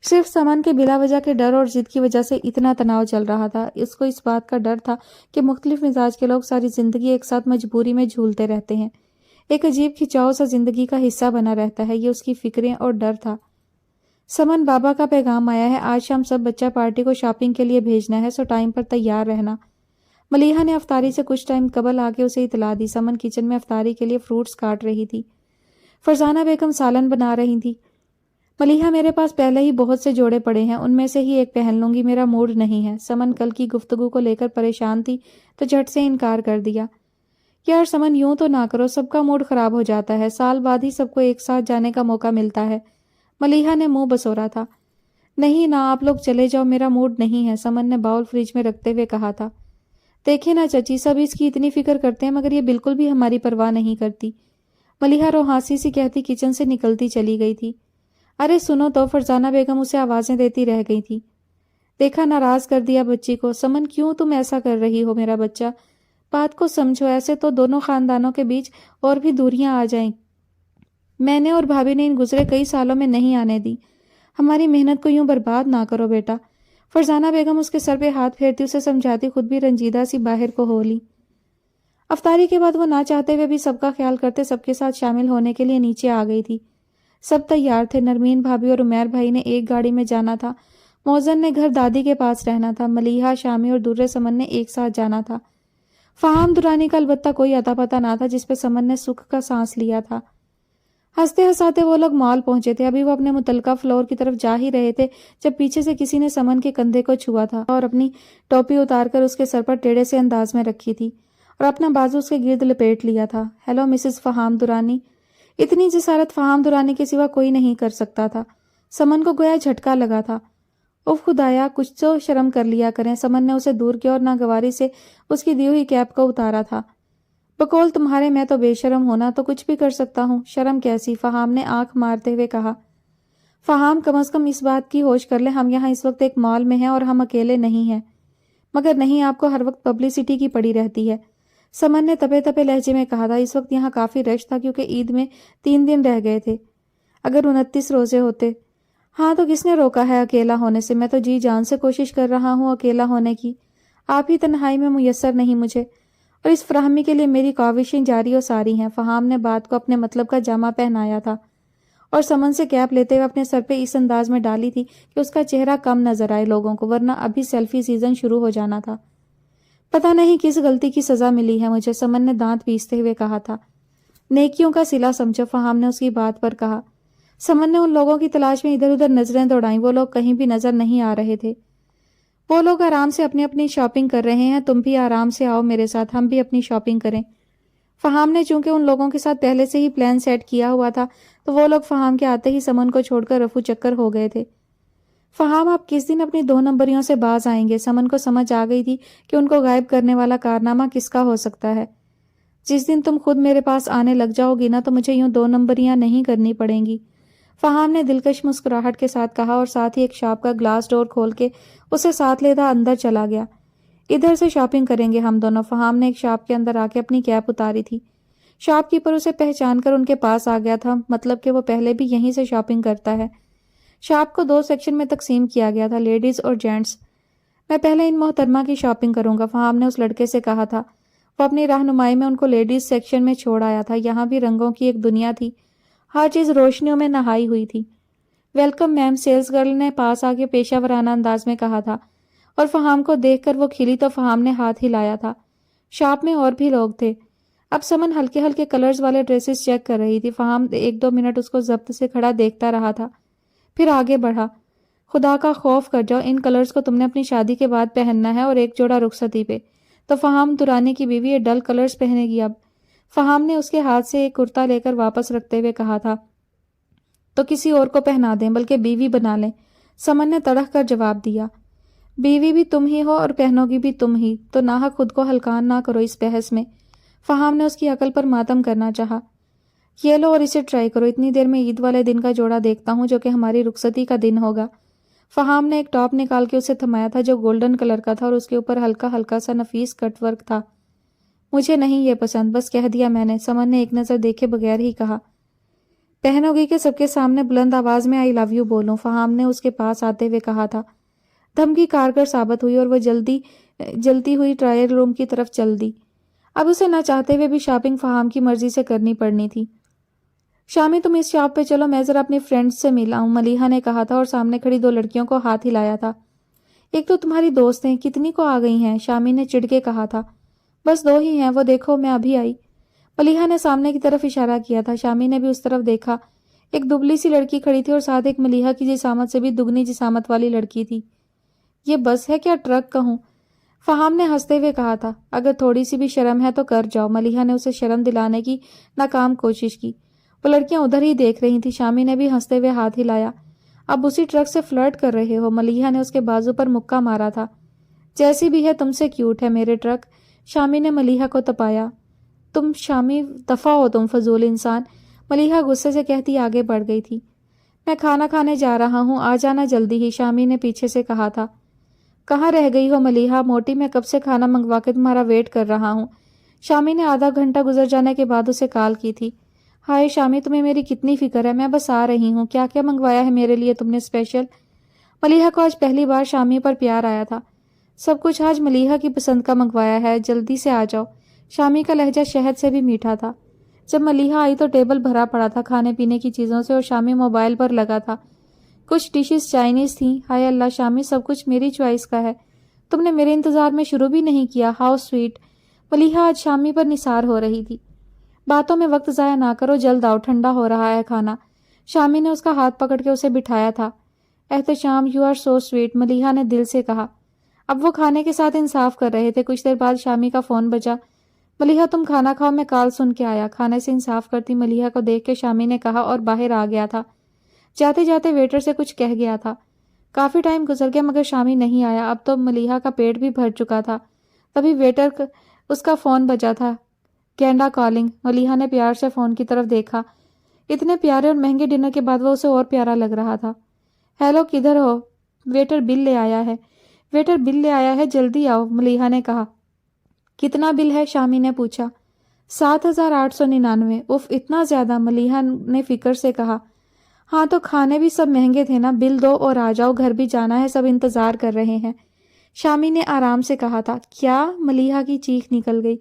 صرف سمن کے بلا وجہ کے ڈر اور ضد کی وجہ سے اتنا تناؤ چل رہا تھا۔ اس کو اس بات کا ڈر تھا کہ مختلف مزاج کے لوگ ساری زندگی ایک ساتھ مجبوری میں جھولتے رہتے ہیں، ایک عجیب کھچاؤ سا زندگی کا حصہ بنا رہتا ہے، یہ اس کی فکریں اور ڈر تھا۔ سمن، بابا کا پیغام آیا ہے، آج شام سب بچہ پارٹی کو شاپنگ کے لیے بھیجنا ہے، سو ٹائم پر تیار رہنا۔ ملیحہ نے افطاری سے کچھ ٹائم قبل آ کے اسے اطلاع دی۔ سمن کچن میں افطاری کے لیے فروٹس کاٹ رہی تھی، فرزانہ بیگم سالن بنا رہی تھی۔ ملیحہ، میرے پاس پہلے ہی بہت سے جوڑے پڑے ہیں، ان میں سے ہی ایک پہن لوں گی، میرا موڈ نہیں ہے۔ سمن کل کی گفتگو کو لے کر پریشان تھی تو جھٹ سے انکار کر دیا۔ یار سمن، یوں تو نہ کرو، سب کا موڈ خراب ہو جاتا ہے، سال بعد ہی سب کو ایک ساتھ جانے کا موقع ملتا ہے۔ ملیحہ نے منہ بسورا تھا۔ نہیں نا، آپ لوگ چلے جاؤ، میرا موڈ نہیں ہے، سمن نے باؤل فریج میں رکھتے ہوئے کہا تھا۔ دیکھیں نا چچی، سب اس کی اتنی فکر کرتے ہیں، مگر یہ بالکل بھی ہماری پرواہ نہیں کرتی، ملیحہ روحانسی سی کہتی کچن سے نکلتی چلی گئی تھی۔ ارے سنو تو، فرزانہ بیگم اسے آوازیں دیتی رہ گئی تھی۔ دیکھا، ناراض کر دیا بچی کو۔ سمن، کیوں تم ایسا کر رہی ہو میرا بچہ؟ بات کو سمجھو، ایسے تو دونوں خاندانوں کے بیچ اور بھی دوریاں آ جائیں میں نے اور بھابھی نے ان گزرے کئی سالوں میں نہیں آنے دی۔ ہماری محنت کو یوں برباد نہ کرو بیٹا۔ فرزانہ بیگم اس کے سر پہ ہاتھ پھیرتی اسے سمجھاتی خود بھی رنجیدہ سی باہر کو ہو لی۔ افطاری کے بعد وہ نہ چاہتے ہوئے بھی سب کا خیال کرتے سب کے ساتھ شامل ہونے کے لیے نیچے آ گئی تھی۔ سب تیار تھے۔ نرمین بھابھی اور عمیر بھائی نے ایک گاڑی میں جانا تھا، موزن نے گھر دادی کے پاس رہنا تھا، ملیحہ، شامی اور درِ سمن نے ایک ساتھ جانا تھا۔ فہام درانی کا البتہ کوئی اتا پتہ نہ تھا، جس پہ سمن نے سکھ کا سانس لیا تھا۔ ہنستے ہنساتے وہ لوگ مال پہنچے تھے۔ ابھی وہ اپنے متعلقہ فلور کی طرف جا ہی رہے تھے جب پیچھے سے کسی نے سمن کے کندھے کو چھوا تھا اور اپنی ٹوپی اتار کر اس کے سر پر ٹیڑھے سے انداز میں رکھی تھی اور اپنا بازو اس کے گرد لپیٹ لیا تھا۔ Hello Mrs Faham Durrani. اتنی جسارت فہام درانی کے سوا کوئی نہیں کر سکتا تھا۔ سمن کو گویا جھٹکا لگا تھا۔ اف خدایا، کچھ تو شرم کر لیا کریں۔ سمن نے اسے دور کیا اور ناگواری سے اس کی دی ہوئی کیپ کو اتارا تھا۔ بقول تمہارے میں تو بے شرم ہونا تو کچھ بھی کر سکتا ہوں، شرم کیسی؟ فہام نے آنکھ مارتے ہوئے کہا۔ فہام، کم از کم اس بات کی ہوش کر لیں ہم یہاں اس وقت ایک مال میں ہیں اور ہم اکیلے نہیں ہیں۔ مگر نہیں، آپ کو ہر وقت پبلسٹی کی پڑی رہتی ہے، سمن نے تپے تپے لہجے میں کہا تھا۔ اس وقت یہاں کافی رش تھا کیونکہ عید میں 3 دن رہ گئے تھے۔ اگر 29 روزے ہوتے۔ ہاں تو کس نے روکا ہے اکیلا ہونے سے؟ میں تو جی جان سے کوشش کر رہا ہوں اکیلا ہونے کی، آپ ہی تنہائی میں میسر نہیں مجھے، اور اس فراہمی کے لیے میری کاوشیں جاری و ساری ہیں۔ فہام نے بات کو اپنے مطلب کا جامہ پہنایا تھا اور سمن سے کیپ لیتے ہوئے اپنے سر پہ اس انداز میں ڈالی تھی کہ اس کا چہرہ کم نظر آئے لوگوں کو، ورنہ ابھی سیلفی سیزن شروع ہو جانا تھا۔ پتہ نہیں کس غلطی کی سزا ملی ہے مجھے، سمن نے دانت پیستے ہوئے کہا تھا۔ نیکیوں کا صلہ سمجھو، فہام نے اس کی بات پر کہا۔ سمن نے ان لوگوں کی تلاش میں ادھر ادھر نظریں دوڑائیں۔ وہ لوگ کہیں بھی نظر نہیں آ رہے تھے۔ وہ لوگ آرام سے اپنی اپنی شاپنگ کر رہے ہیں، تم بھی آرام سے آؤ میرے ساتھ، ہم بھی اپنی شاپنگ کریں۔ فہام نے چونکہ ان لوگوں کے ساتھ پہلے سے ہی پلان سیٹ کیا ہوا تھا تو وہ لوگ فہام کے آتے ہی سمن کو چھوڑ کر رفو چکر ہو گئے تھے۔ فہام، آپ کس دن اپنی 2 نمبریوں سے باز آئیں گے؟ سمن کو سمجھ آ گئی تھی کہ ان کو غائب کرنے والا کارنامہ کس کا ہو سکتا ہے۔ جس دن تم خود میرے پاس آنے لگ جاؤ گی نا تو مجھے یوں 2 نمبریاں نہیں کرنی پڑیں گی، فہام نے دلکش مسکراہٹ کے ساتھ کہا اور ساتھ ہی ایک شاپ کا گلاس ڈور کھول کے اسے ساتھ لیتا اندر چلا گیا۔ ادھر سے شاپنگ کریں گے ہم دونوں۔ فہام نے ایک شاپ کے اندر آ کے اپنی کیپ اتاری تھی۔ شاپ کیپر اسے پہچان کر ان کے پاس آ گیا تھا، مطلب کہ وہ پہلے بھی یہیں سے شاپنگ کرتا ہے۔ شاپ کو 2 سیکشن میں تقسیم کیا گیا تھا، لیڈیز اور جینٹس۔ میں پہلے ان محترمہ کی شاپنگ کروں گا، فہام نے اس لڑکے سے کہا تھا۔ وہ اپنی رہنمائی میں ان کو لیڈیز سیکشن میں چھوڑ آیا تھا۔ یہاں بھی رنگوں کی ایک دنیا تھی، ہر چیز روشنیوں میں نہائی ہوئی تھی۔ ویلکم میم، سیلز گرل نے پاس آ کے پیشہ ورانہ انداز میں کہا تھا، اور فہام کو دیکھ کر وہ کھلی تو فہام نے ہاتھ ہلایا تھا۔ شاپ میں اور بھی لوگ تھے۔ اب سمن ہلکے ہلکے کلرز والے ڈریسز چیک کر رہی تھی۔ فہام 1-2 منٹ اس کو ضبط سے کھڑا دیکھتا رہا تھا، پھر آگے بڑھا۔ خدا کا خوف کر جاؤ، ان کلرز کو تم نے اپنی شادی کے بعد پہننا ہے اور ایک جوڑا رخصتی پہ۔ تو فہام درانی کی بیوی یہ ڈل کلرز پہنے گی اب؟ فہام نے اس کے ہاتھ سے ایک کرتا لے کر واپس رکھتے ہوئے کہا تھا۔ تو کسی اور کو پہنا دیں، بلکہ بیوی بنا لیں، سمن نے تڑح کر جواب دیا۔ بیوی بھی تم ہی ہو اور پہنو گی بھی تم ہی، تو ناحق خود کو ہلکان نہ کرو اس بحث میں۔ فہام نے اس کی عقل پر ماتم کرنا چاہا۔ یہ لو اور اسے ٹرائی کرو، اتنی دیر میں عید والے دن کا جوڑا دیکھتا ہوں جو کہ ہماری رخصتی کا دن ہوگا۔ فہام نے ایک ٹاپ نکال کے اسے تھمایا تھا جو گولڈن کلر کا تھا اور اس کے اوپر ہلکا ہلکا سا نفیس کٹ ورک تھا۔ مجھے نہیں یہ پسند، بس کہہ دیا میں نے، سمن نے ایک نظر دیکھے بغیر ہی کہا۔ پہنو گی کہ سب کے سامنے بلند آواز میں آئی لو یو بولوں؟ فہام نے اس کے پاس آتے ہوئے کہا تھا۔ دھمکی کارگر ثابت ہوئی اور وہ جلتی ہوئی ٹرائل روم کی طرف چل دی۔ اب اسے نہ چاہتے ہوئے بھی شاپنگ فہام کی مرضی سے کرنی پڑنی تھی۔ شامی، تم اس شاپ پہ چلو، میں ذرا اپنی فرینڈز سے مل آؤں، ملیحہ نے کہا تھا اور سامنے کھڑی 2 لڑکیوں کو ہاتھ ہلایا تھا۔ ایک تو تمہاری دوست ہیں، کتنی کو آ گئی ہیں؟ شامی نے چڑ کے کہا تھا۔ بس 2 ہی ہیں، وہ دیکھو میں ابھی آئی، ملیحہ نے سامنے کی طرف اشارہ کیا تھا۔ شامی نے بھی اس طرف دیکھا۔ ایک دبلی سی لڑکی کھڑی تھی اور ساتھ ایک ملیحہ کی جسامت سے بھی دگنی جسامت والی لڑکی تھی۔ یہ بس ہے کیا ٹرک کہوں؟ فہام نے ہنستے ہوئے کہا تھا۔ اگر تھوڑی سی بھی شرم ہے تو کر جاؤ، ملیحہ نے اسے شرم دلانے کی ناکام کوشش کی۔ وہ لڑکیاں ادھر ہی دیکھ رہی تھی۔ شامی نے بھی ہنستے ہوئے ہاتھ ہلایا۔ اب اسی ٹرک سے فلرٹ کر رہے ہو؟ ملیحہ نے اس کے بازو پر مکہ مارا تھا۔ جیسی بھی ہے تم سے کیوٹ ہے میرے ٹرک، شامی نے ملیحہ کو تپایا۔ تم شامی دفع ہو تم فضول انسان، ملیحہ غصے سے کہتی آگے بڑھ گئی تھی۔ میں کھانا کھانے جا رہا ہوں، آ جانا جلدی ہی، شامی نے پیچھے سے کہا تھا۔ کہاں رہ گئی ہو ملیحہ موٹی، میں کب سے کھانا منگوا کے تمہارا ویٹ کر رہا ہوں۔ شامی نے آدھا گھنٹہ گزر جانے کے بعد اسے کال کی تھی۔ ہائے شامی، تمہیں میری کتنی فکر ہے، میں بس آ رہی ہوں، کیا کیا منگوایا ہے میرے لیے تم نے اسپیشل؟ ملیحہ کو آج پہلی بار شامی پر پیار آیا تھا۔ سب کچھ آج ملیحہ کی پسند کا منگوایا ہے، جلدی سے آ جاؤ۔ شامی کا لہجہ شہد سے بھی میٹھا تھا۔ جب ملیحہ آئی تو ٹیبل بھرا پڑا تھا کھانے پینے کی چیزوں سے اور شامی موبائل پر لگا تھا۔ کچھ ڈشز چائنیز تھیں۔ ہائے اللہ شامی، سب کچھ میری چوائس کا ہے، تم نے میرے انتظار میں شروع بھی نہیں کیا، ہاؤ سویٹ۔ ملیحہ آج شامی پر نثار ہو رہی تھی۔ باتوں میں وقت ضائع نہ کرو، جلد آؤ، ٹھنڈا ہو رہا ہے کھانا۔ شامی نے اس کا ہاتھ پکڑ کے اسے بٹھایا تھا۔ Ehtisham, you are so sweet, Maliha نے دل سے کہا۔ اب وہ کھانے کے ساتھ انصاف کر رہے تھے۔ کچھ دیر بعد شامی کا فون بجا۔ ملیحہ تم کھانا کھاؤ، میں کال سن کے آیا، کھانے سے انصاف کرتی ملیحہ کو دیکھ کے شامی نے کہا اور باہر آ گیا تھا۔ جاتے جاتے ویٹر سے کچھ کہہ گیا تھا۔ کافی ٹائم گزر گیا مگر شامی نہیں آیا۔ اب تو ملیحہ کا پیٹ بھی بھر چکا تھا۔ تبھی ویٹر اس کا فون بجا تھا، گینڈا کالنگ۔ ملیحہ نے پیار سے فون کی طرف دیکھا۔ اتنے پیارے اور مہنگے ڈنر کے بعد وہ اسے اور پیارا لگ رہا تھا۔ ہیلو، کدھر ہو؟ ویٹر بل لے آیا ہے۔ ویٹر بل لے آیا ہے، جلدی آؤ، ملیحہ نے کہا۔ کتنا بل ہے؟ شامی نے پوچھا۔ 7,899۔ اف، اتنا زیادہ، ملیحہ نے فکر سے کہا۔ ہاں تو کھانے بھی سب مہنگے تھے نا، بل دو اور آ جاؤ، گھر بھی جانا ہے، سب انتظار کر رہے ہیں، شامی نے آرام سے کہا تھا۔ کیا؟ ملیحہ کی چیخ نکل گئی۔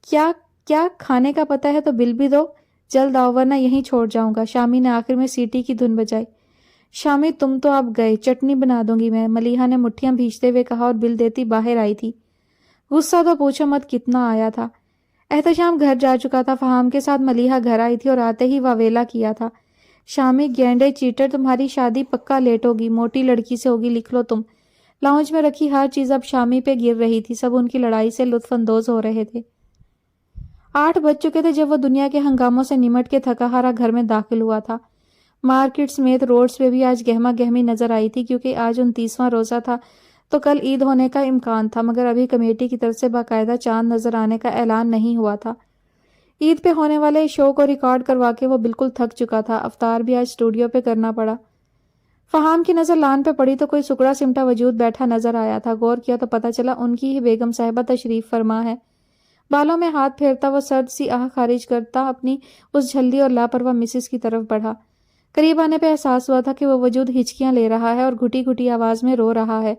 کیا کھانے کا پتہ ہے تو بل بھی دو، جلد آؤ ورنہ یہیں چھوڑ جاؤں گا، شامی نے آخر میں سیٹی کی دھن بجائی۔ شامی تم تو اب گئے، چٹنی بنا دوں گی میں، ملیحہ نے مٹھیاں بھیجتے ہوئے کہا اور بل دیتی باہر آئی تھی۔ غصہ تو پوچھو مت کتنا آیا تھا۔ احتشام گھر جا چکا تھا، فہام کے ساتھ ملیحہ گھر آئی تھی اور آتے ہی واویلا کیا تھا۔ شامی، گینڈے چیٹر، تمہاری شادی پکا لیٹ ہوگی، موٹی لڑکی سے ہوگی، لکھ لو تم۔ لاؤنج میں رکھی ہر چیز اب شامی پہ گر رہی تھی، سب ان کی لڑائی سے لطف اندوز ہو رہے تھے۔ 8 بج چکے تھے جب وہ دنیا کے ہنگاموں سے نمٹ کے تھکا ہارا گھر میں داخل ہوا تھا۔ مارکیٹ سمیت روڈز پہ بھی آج گہما گہمی نظر آئی تھی کیونکہ آج 29واں روزہ تھا تو کل عید ہونے کا امکان تھا، مگر ابھی کمیٹی کی طرف سے باقاعدہ چاند نظر آنے کا اعلان نہیں ہوا تھا۔ عید پہ ہونے والے شو کو ریکارڈ کروا کے وہ بالکل تھک چکا تھا۔ افطار بھی آج اسٹوڈیو پہ کرنا پڑا۔ فہام کی نظر لان پہ پڑی تو کوئی سکڑا سمٹا وجود بیٹھا نظر آیا تھا۔ غور کیا تو پتہ چلا ان کی ہی بیگم صاحبہ تشریف فرما ہے۔ بالوں میں ہاتھ پھیرتا وہ سرد سی آہ خارج کرتا اپنی اس جھلی اور لاپرواہ مسز کی طرف بڑھا۔ قریب آنے پہ احساس ہوا تھا کہ وہ وجود ہچکیاں لے رہا ہے اور گھٹی گھٹی آواز میں رو رہا ہے۔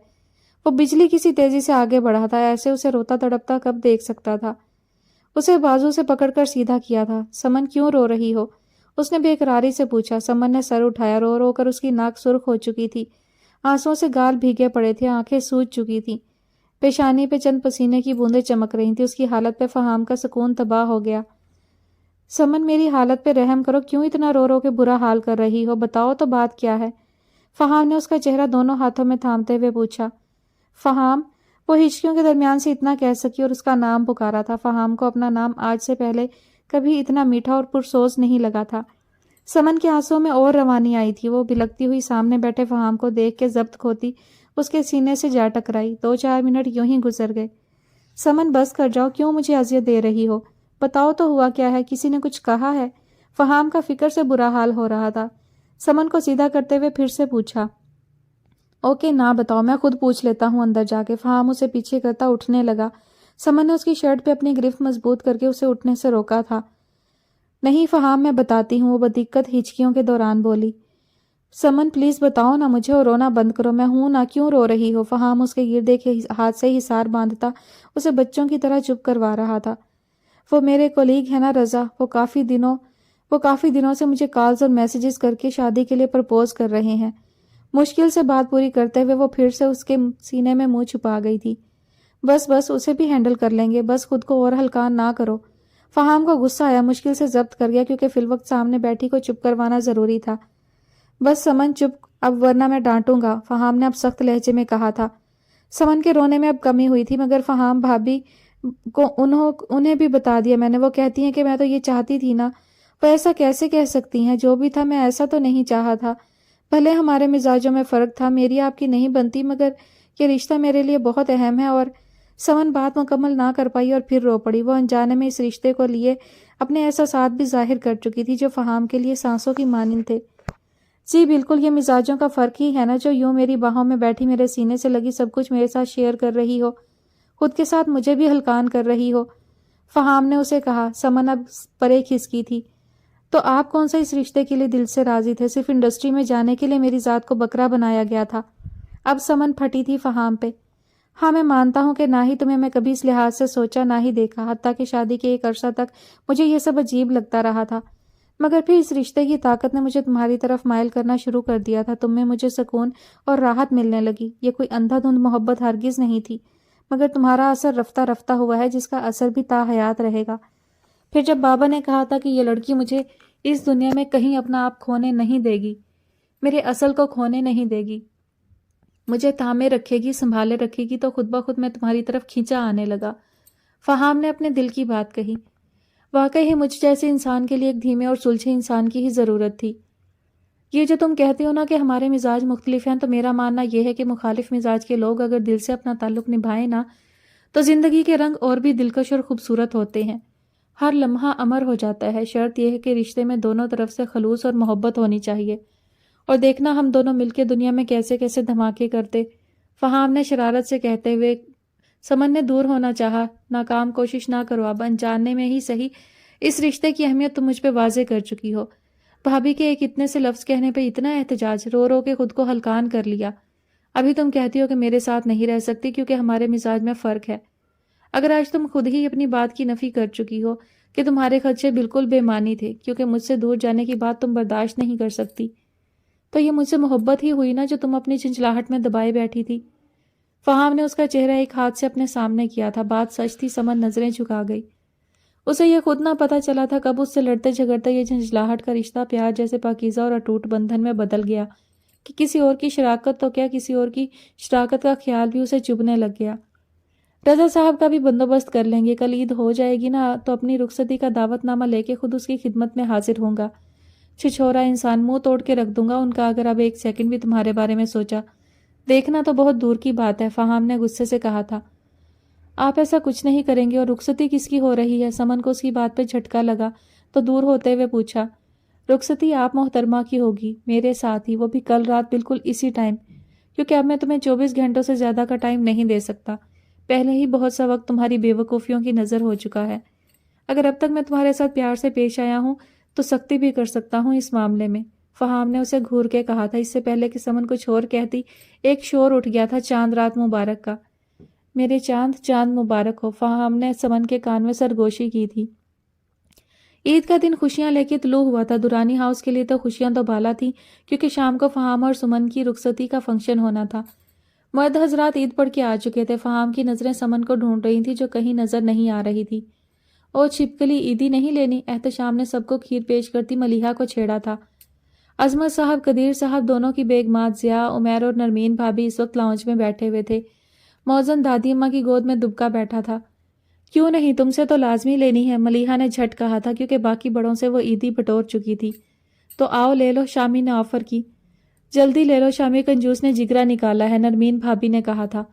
وہ بجلی کسی تیزی سے آگے بڑھا تھا، ایسے اسے روتا تڑپتا کب دیکھ سکتا تھا۔ اسے بازو سے پکڑ کر سیدھا کیا تھا۔ سمن، کیوں رو رہی ہو؟ اس نے بے قراری سے پوچھا۔ سمن نے سر اٹھایا۔ رو رو کر اس کی ناک سرخ ہو چکی تھی، آنسوؤں سے گال بھیگے پڑے تھے، آنکھیں سوج چکی تھیں، پیشانی پہ چند پسینے کی بوندیں چمک رہی تھیں۔ اس کی حالت پہ فہام کا سکون تباہ ہو گیا۔ سمن، میری حالت پہ رحم کرو، کیوں اتنا رو رو کے برا حال کر رہی ہو؟ بتاؤ تو بات کیا ہے؟ فہام نے اس کا چہرہ دونوں ہاتھوں میں تھامتے ہوئے پوچھا۔ فہام، وہ ہچکیوں کے درمیان سے اتنا کہہ سکی اور اس کا نام پکارا تھا۔ فہام کو اپنا نام آج سے پہلے کبھی اتنا میٹھا اور پرسوز نہیں لگا تھا۔ سمن کے آنسوؤں میں اور روانی آئی تھی۔ وہ بلکتی ہوئی سامنے بیٹھے فہام کو دیکھ کے ضبط کھوتی اس کے سینے سے جا ٹکرائی۔ 2-4 منٹ یوں ہی گزر گئے۔ سمن، بس کر جاؤ، کیوں مجھے اذیت دے رہی ہو؟ بتاؤ تو ہوا کیا ہے؟ کسی نے کچھ کہا ہے؟ فہام کا فکر سے برا حال ہو رہا تھا۔ سمن کو سیدھا کرتے ہوئے پھر سے پوچھا۔ اوکے، نہ بتاؤ، میں خود پوچھ لیتا ہوں اندر جا کے۔ فہام اسے پیچھے کرتا اٹھنے لگا۔ سمن نے اس کی شرٹ پہ اپنی گرفت مضبوط کر کے اسے اٹھنے سے روکا تھا۔ نہیں فہام، میں بتاتی ہوں، وہ بدقت ہچکیوں کے دوران بولی۔ سمن پلیز بتاؤ نا مجھے اور رونا بند کرو، میں ہوں نا، کیوں رو رہی ہو؟ فہام اس کے گردے کے ہاتھ سے حصار باندھتا اسے بچوں کی طرح چپ کروا رہا تھا۔ وہ میرے کولیگ ہے نا رضا، وہ کافی دنوں سے مجھے کالز اور میسیجز کر کے شادی کے لیے پرپوز کر رہے ہیں۔ مشکل سے بات پوری کرتے ہوئے وہ پھر سے اس کے سینے میں منہ چھپا گئی تھی۔ بس اسے بھی ہینڈل کر لیں گے، بس خود کو اور ہلکان نہ کرو۔ فہام کو غصہ آیا، مشکل سے ضبط کر گیا کیونکہ فی الوقت سامنے بیٹھی کو چپ کروانا ضروری تھا۔ بس سمن چپ اب ورنہ میں ڈانٹوں گا، فہام نے اب سخت لہجے میں کہا تھا۔ سمن کے رونے میں اب کمی ہوئی تھی مگر فہام بھابھی کو انہیں بھی بتا دیا میں نے، وہ کہتی ہیں کہ میں تو یہ چاہتی تھی نا۔ وہ ایسا کیسے کہہ سکتی ہیں؟ جو بھی تھا میں ایسا تو نہیں چاہا تھا، بھلے ہمارے مزاجوں میں فرق تھا، میری آپ کی نہیں بنتی، مگر یہ رشتہ میرے لیے بہت اہم ہے۔ اور سمن بات مکمل نہ کر پائی اور پھر رو پڑی۔ وہ انجانے میں اس رشتے کو لیے اپنے احساسات بھی ظاہر کر چکی تھی جو فہام کے لیے سانسوں کی مانند تھے۔ جی بالکل، یہ مزاجوں کا فرق ہی ہے نا جو یوں میری باہوں میں بیٹھی میرے سینے سے لگی سب کچھ میرے ساتھ شیئر کر رہی ہو، خود کے ساتھ مجھے بھی ہلکان کر رہی ہو، فہام نے اسے کہا۔ سمن اب پرے کھسکی تھی۔ تو آپ کون سا اس رشتے کے لیے دل سے راضی تھے؟ صرف انڈسٹری میں جانے کے لیے میری ذات کو بکرا بنایا گیا تھا۔ اب سمن پھٹی تھی فہام پہ۔ ہاں میں مانتا ہوں کہ نہ ہی تمہیں میں کبھی اس لحاظ سے سوچا، نہ ہی دیکھا، حتیٰ کہ شادی کے ایک عرصہ تک مجھے یہ سب عجیب لگتا رہا تھا، مگر پھر اس رشتے کی طاقت نے مجھے تمہاری طرف مائل کرنا شروع کر دیا تھا۔ تم میں مجھے سکون اور راحت ملنے لگی۔ یہ کوئی اندھا دھند محبت ہرگز نہیں تھی، مگر تمہارا اثر رفتہ رفتہ ہوا ہے، جس کا اثر بھی تا حیات رہے گا۔ پھر جب بابا نے کہا تھا کہ یہ لڑکی مجھے اس دنیا میں کہیں اپنا آپ کھونے نہیں دے گی، میرے اصل کو کھونے نہیں دے گی، مجھے تھامے رکھے گی، سنبھالے رکھے گی، تو خود بخود میں تمہاری طرف کھینچا آنے لگا۔ فہام نے اپنے دل کی بات کہی۔ واقعی ہی مجھ جیسے انسان کے لیے ایک دھیمے اور سلجھے انسان کی ہی ضرورت تھی۔ یہ جو تم کہتے ہو نا کہ ہمارے مزاج مختلف ہیں، تو میرا ماننا یہ ہے کہ مخالف مزاج کے لوگ اگر دل سے اپنا تعلق نبھائیں نا، تو زندگی کے رنگ اور بھی دلکش اور خوبصورت ہوتے ہیں۔ ہر لمحہ امر ہو جاتا ہے۔ شرط یہ ہے کہ رشتے میں دونوں طرف سے خلوص اور محبت ہونی چاہیے۔ اور دیکھنا ہم دونوں مل کے دنیا میں کیسے کیسے دھماکے کرتے۔ فہام نے شرارت سے کہتے ہوئے سمن نے دور ہونا چاہا۔ ناکام کوشش نہ کرو، اب انجاننے میں ہی صحیح اس رشتے کی اہمیت تم مجھ پہ واضح کر چکی ہو۔ بھابھی کے ایک اتنے سے لفظ کہنے پہ اتنا احتجاج، رو رو کے خود کو ہلکان کر لیا۔ ابھی تم کہتی ہو کہ میرے ساتھ نہیں رہ سکتی کیونکہ ہمارے مزاج میں فرق ہے۔ اگر آج تم خود ہی اپنی بات کی نفی کر چکی ہو کہ تمہارے خدشے بالکل بے معنی تھے کیونکہ مجھ سے دور جانے کی بات تم برداشت نہیں کر سکتی، تو یہ مجھ سے محبت ہی ہوئی نا جو تم اپنی چنچلاہٹ میں دبائے بیٹھی تھی۔ فہام نے اس کا چہرہ ایک ہاتھ سے اپنے سامنے کیا تھا۔ بات سچ تھی، سمن نظریں جھکا گئی۔ اسے یہ خود نہ پتا چلا تھا کب اس سے لڑتے جھگڑتے یہ جھنجھلاہٹ کا رشتہ پیار جیسے پاکیزہ اور اٹوٹ بندھن میں بدل گیا کہ کسی اور کی شراکت تو کیا، کسی اور کی شراکت کا خیال بھی اسے چبھنے لگ گیا۔ رضا صاحب کا بھی بندوبست کر لیں گے، کل عید ہو جائے گی نا تو اپنی رخصتی کا دعوت نامہ لے کے خود اس کی خدمت میں حاضر ہوں گا۔ چھچھورا انسان، منہ توڑ کے رکھ دوں گا ان کا اگر اب ایک سیکنڈ بھی تمہارے بارے میں سوچا۔ دیکھنا تو بہت دور کی بات ہے، فہام نے غصے سے کہا تھا۔ آپ ایسا کچھ نہیں کریں گے، اور رخصتی کس کی ہو رہی ہے؟ سمن کو اس کی بات پہ جھٹکا لگا تو دور ہوتے ہوئے پوچھا۔ رخصتی آپ محترمہ کی ہوگی، میرے ساتھ ہی، وہ بھی کل رات بالکل اسی ٹائم، کیونکہ اب میں تمہیں 24 گھنٹوں سے زیادہ کا ٹائم نہیں دے سکتا۔ پہلے ہی بہت سا وقت تمہاری بے وقوفیوں کی نظر ہو چکا ہے۔ اگر اب تک میں تمہارے ساتھ پیار سے پیش آیا ہوں تو سختی بھی کر سکتا ہوں اس معاملے میں، فہام نے اسے گھور کے کہا تھا۔ اس سے پہلے کہ سمن کچھ اور کہتی ایک شور اٹھ گیا تھا، چاند رات مبارک کا۔ میرے چاند، چاند مبارک ہو، فہام نے سمن کے کان میں سرگوشی کی تھی۔ عید کا دن خوشیاں لے کے طلوع ہوا تھا۔ دورانی ہاؤس کے لیے تو خوشیاں تو بالا تھیں کیونکہ شام کو فہام اور سمن کی رخصتی کا فنکشن ہونا تھا۔ مرد حضرات عید پڑھ کے آ چکے تھے۔ فہام کی نظریں سمن کو ڈھونڈ رہی تھی جو کہیں نظر نہیں آ رہی تھی۔ او چھپکلی، عیدی نہیں لینی؟ احتشام نے سب کو کھیر پیش کرتی ملیحہ کو چھیڑا تھا۔ عظمت صاحب، قدیر صاحب دونوں کی بیگمات ضیاء، عمیر اور نرمین بھابھی اس وقت لاؤنج میں بیٹھے ہوئے تھے۔ موزن دادی اماں کی گود میں دبکا بیٹھا تھا۔ کیوں نہیں، تم سے تو لازمی لینی ہے، ملیحہ نے جھٹ کہا تھا کیونکہ باقی بڑوں سے وہ عیدی بٹور چکی تھی۔ تو آؤ لے لو، شامی نے آفر کی۔ جلدی لے لو، شامی کنجوس نے جگرا نکالا ہے، نرمین بھابھی نے کہا تھا۔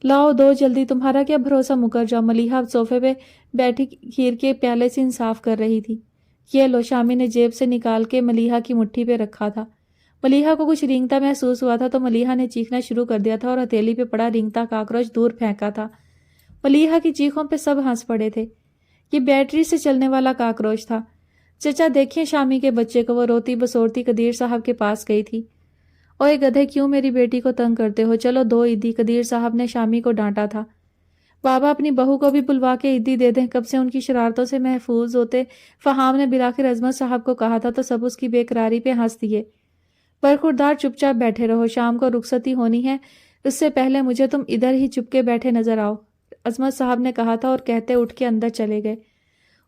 لاؤ دو جلدی، تمہارا کیا بھروسہ مکر جاؤ، ملیحہ صوفے پہ بیٹھی کھیر کے پیالے سے انصاف کر رہی تھی۔ یہ لو، شامی نے جیب سے نکال کے ملیحہ کی مٹھی پہ رکھا تھا۔ ملیحہ کو کچھ رینگتا محسوس ہوا تھا تو ملیحہ نے چیخنا شروع کر دیا تھا اور ہتھیلی پہ پڑا رینگتا کاکروچ دور پھینکا تھا۔ ملیحہ کی چیخوں پہ سب ہنس پڑے تھے۔ یہ بیٹری سے چلنے والا کاکروچ تھا۔ چچا دیکھیں شامی کے بچے کو، وہ روتی بسورتی قدیر صاحب کے پاس گئی تھی۔ اوئے گدھے، کیوں میری بیٹی کو تنگ کرتے ہو؟ چلو دو عیدی، قدیر صاحب نے شامی کو ڈانٹا تھا۔ بابا اپنی بہو کو بھی بلوا کے عیدی دے دیں، کب سے ان کی شرارتوں سے محفوظ ہوتے، فہام نے بالآخر عظمت صاحب کو کہا تھا تو سب اس کی بے قراری پہ ہنس دیے۔ برخوردار چپ چاپ بیٹھے رہو، شام کو رخصتی ہونی ہے، اس سے پہلے مجھے تم ادھر ہی چپ کے بیٹھے نظر آؤ، عظمت صاحب نے کہا تھا اور کہتے اٹھ کے اندر چلے گئے۔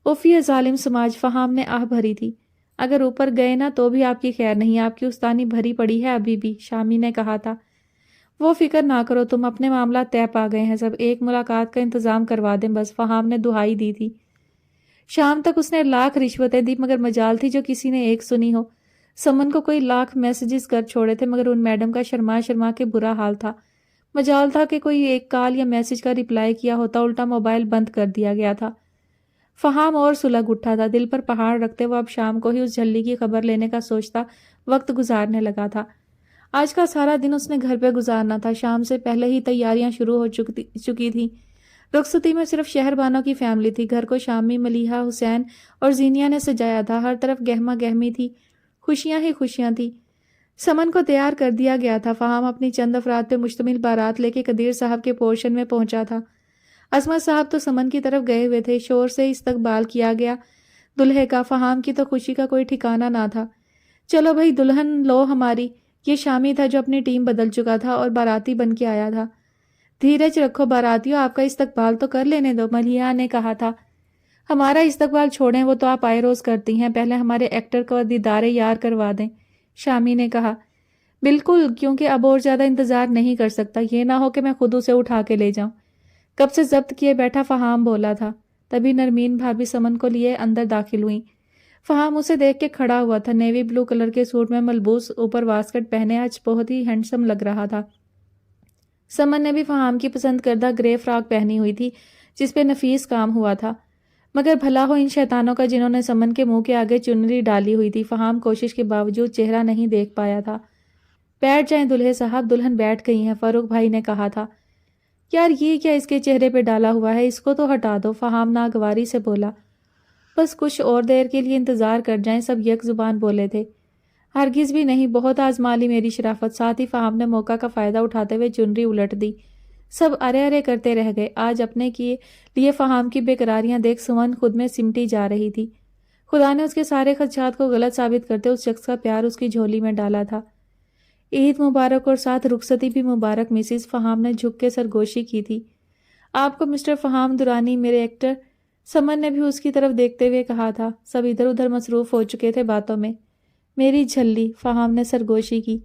اف یہ ظالم سماج، فہام نے آہ بھری تھی۔ اگر اوپر گئے نا تو بھی آپ کی خیر نہیں، آپ کی استانی بھری پڑی ہے ابھی بھی، شامی نے کہا تھا۔ وہ فکر نہ کرو تم، اپنے معاملات طے پا گئے ہیں سب، ایک ملاقات کا انتظام کروا دیں بس، فہام نے دہائی دی تھی۔ شام تک اس نے لاکھ رشوتیں دی مگر مجال تھی جو کسی نے ایک سنی ہو۔ سمن کو کوئی لاکھ میسیجز کر چھوڑے تھے مگر ان میڈم کا شرما شرما کے برا حال تھا۔ مجال تھا کہ کوئی ایک کال یا میسیج کا رپلائی کیا ہوتا، الٹا موبائل بند کر دیا گیا تھا۔ فہام اور سلگ اٹھا تھا، دل پر پہاڑ رکھتے وہ اب شام کو ہی اس جھلی کی خبر لینے کا سوچتا وقت گزارنے لگا تھا۔ آج کا سارا دن اس نے گھر پہ گزارنا تھا، شام سے پہلے ہی تیاریاں شروع ہو چکی تھیں۔ رخصتی میں صرف شہر بانوں کی فیملی تھی. گھر کو شامی، ملیحہ، حسین اور زینیا نے سجایا تھا. ہر طرف گہما گہمی تھی، خوشیاں ہی خوشیاں تھی. سمن کو تیار کر دیا گیا تھا. فہام اپنی چند افراد پہ مشتمل بارات لے کے قدیر صاحب کے پورشن میں پہنچا تھا. عصمت صاحب تو سمن کی طرف گئے ہوئے تھے. شور سے استقبال کیا گیا دلہے کا. فہام کی تو خوشی کا کوئی ٹھکانہ نہ تھا. چلو بھائی دلہن لو ہماری. یہ شامی تھا جو اپنی ٹیم بدل چکا تھا اور باراتی بن کے آیا تھا. دھیرج رکھو باراتیوں، آپ کا استقبال تو کر لینے دو، ملیحہ نے کہا تھا. ہمارا استقبال چھوڑیں، وہ تو آپ آئے روز کرتی ہیں، پہلے ہمارے ایکٹر کو دیدار یار کروا دیں، شامی نے کہا. بالکل، کیونکہ اب اور زیادہ انتظار نہیں کر سکتا. یہ نہ ہو کہ میں خود اسے اٹھا کے لے جاؤں. کب سے ضبط کیے بیٹھا فہام بولا تھا. تبھی نرمین بھابھی سمن کو لیے اندر داخل ہوئیں. فہام اسے دیکھ کے کھڑا ہوا تھا. نیوی بلو کلر کے سوٹ میں ملبوس، اوپر واسکٹ پہنے، آج بہت ہی ہینڈسم لگ رہا تھا. سمن نے بھی فہام کی پسند کردہ گرے فراک پہنی ہوئی تھی جس پہ نفیس کام ہوا تھا. مگر بھلا ہو ان شیطانوں کا جنہوں نے سمن کے منہ کے آگے چنری ڈالی ہوئی تھی. فہام کوشش کے باوجود چہرہ نہیں دیکھ پایا تھا. بیٹھ جائیں دلہے صاحب. دلہن بیٹھ گئی ہیں، فاروق بھائی نے کہا تھا. یار یہ کیا اس کے چہرے پہ ڈالا ہوا ہے، اس کو تو ہٹا دو، فہام ناگواری سے بولا. بس کچھ اور دیر کے لیے انتظار کر جائیں، سب یک زبان بولے تھے. ہرگز بھی نہیں، بہت آزما لی میری شرافت. ساتھ ہی فہام نے موقع کا فائدہ اٹھاتے ہوئے چنری الٹ دی. سب ارے ارے کرتے رہ گئے. آج اپنے کیے لیے فہام کی بےقراریاں دیکھ سمن خود میں سمٹی جا رہی تھی. خدا نے اس کے سارے خدشات کو غلط ثابت کرتے اس شخص کا پیار اس کی جھولی میں ڈالا تھا. عید مبارک اور ساتھ رخصتی بھی مبارک مسز، فہام نے جھک کے سرگوشی کی تھی. آپ کو مسٹر فہام درانی، میرے ایکٹر، سمن نے بھی اس کی طرف دیکھتے ہوئے کہا تھا. سب ادھر ادھر مصروف ہو چکے تھے باتوں میں. میری جھلی، فہام نے سرگوشی کی.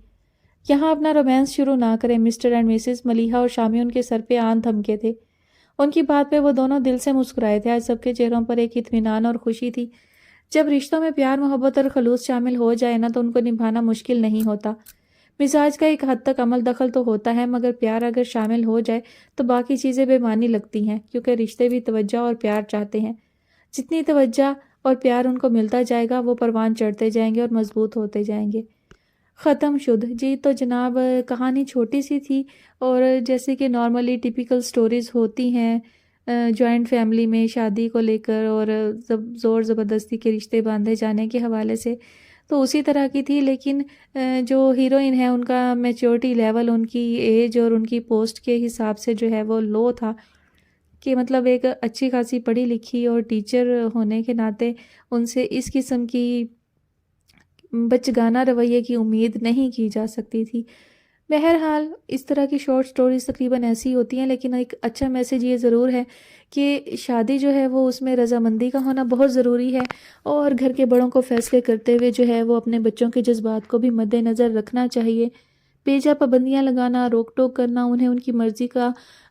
یہاں اپنا رومانس شروع نہ کریں مسٹر اینڈ مسز. ملیحہ اور شامی ان کے سر پہ آن تھمکے تھے. ان کی بات پہ وہ دونوں دل سے مسکرائے تھے. آج سب کے چہروں پر ایک اطمینان اور خوشی تھی. جب رشتوں میں پیار، محبت اور خلوص شامل ہو جائے نا تو ان کو نبھانا مشکل نہیں ہوتا. مزاج کا ایک حد تک عمل دخل تو ہوتا ہے، مگر پیار اگر شامل ہو جائے تو باقی چیزیں بے معنی لگتی ہیں، کیونکہ رشتے بھی توجہ اور پیار چاہتے ہیں. جتنی توجہ اور پیار ان کو ملتا جائے گا وہ پروان چڑھتے جائیں گے اور مضبوط ہوتے جائیں گے. ختم شد جی. تو جناب کہانی چھوٹی سی تھی، اور جیسے کہ نارملی ٹیپیکل سٹوریز ہوتی ہیں جوائنٹ فیملی میں شادی کو لے کر اور زور زبردستی کے رشتے باندھے جانے کے حوالے سے، تو اسی طرح کی تھی. لیکن جو ہیروئن ہے ان کا میچورٹی لیول، ان کی ایج اور ان کی پوسٹ کے حساب سے جو ہے وہ لو تھا، کہ مطلب ایک اچھی خاصی پڑھی لکھی اور ٹیچر ہونے کے ناطے ان سے اس قسم کی بچگانہ رویے کی امید نہیں کی جا سکتی تھی. بہرحال اس طرح کی شارٹ سٹوریز تقریباً ایسی ہوتی ہیں، لیکن ایک اچھا میسیج یہ ضرور ہے کہ شادی جو ہے وہ اس میں رضامندی کا ہونا بہت ضروری ہے، اور گھر کے بڑوں کو فیصلے کرتے ہوئے جو ہے وہ اپنے بچوں کے جذبات کو بھی مد نظر رکھنا چاہیے. بیجا پابندیاں لگانا، روک ٹوک کرنا، انہیں ان کی مرضی کا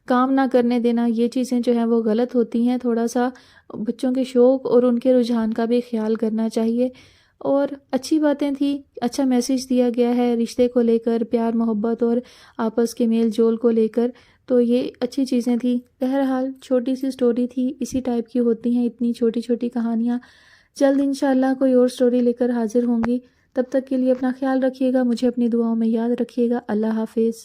کام نہ کرنے دینا، یہ چیزیں جو ہیں وہ غلط ہوتی ہیں. تھوڑا سا بچوں کے شوق اور ان کے رجحان کا بھی خیال کرنا چاہیے. اور اچھی باتیں تھیں، اچھا میسیج دیا گیا ہے رشتے کو لے کر، پیار محبت اور آپس کے میل جول کو لے کر، تو یہ اچھی چیزیں تھیں. بہرحال چھوٹی سی سٹوری تھی، اسی ٹائپ کی ہوتی ہیں اتنی چھوٹی چھوٹی کہانیاں. جلد انشاءاللہ کوئی اور سٹوری لے کر حاضر ہوں گی. تب تک کے لیے اپنا خیال رکھیے گا، مجھے اپنی دعاؤں میں یاد رکھیے گا. اللہ حافظ.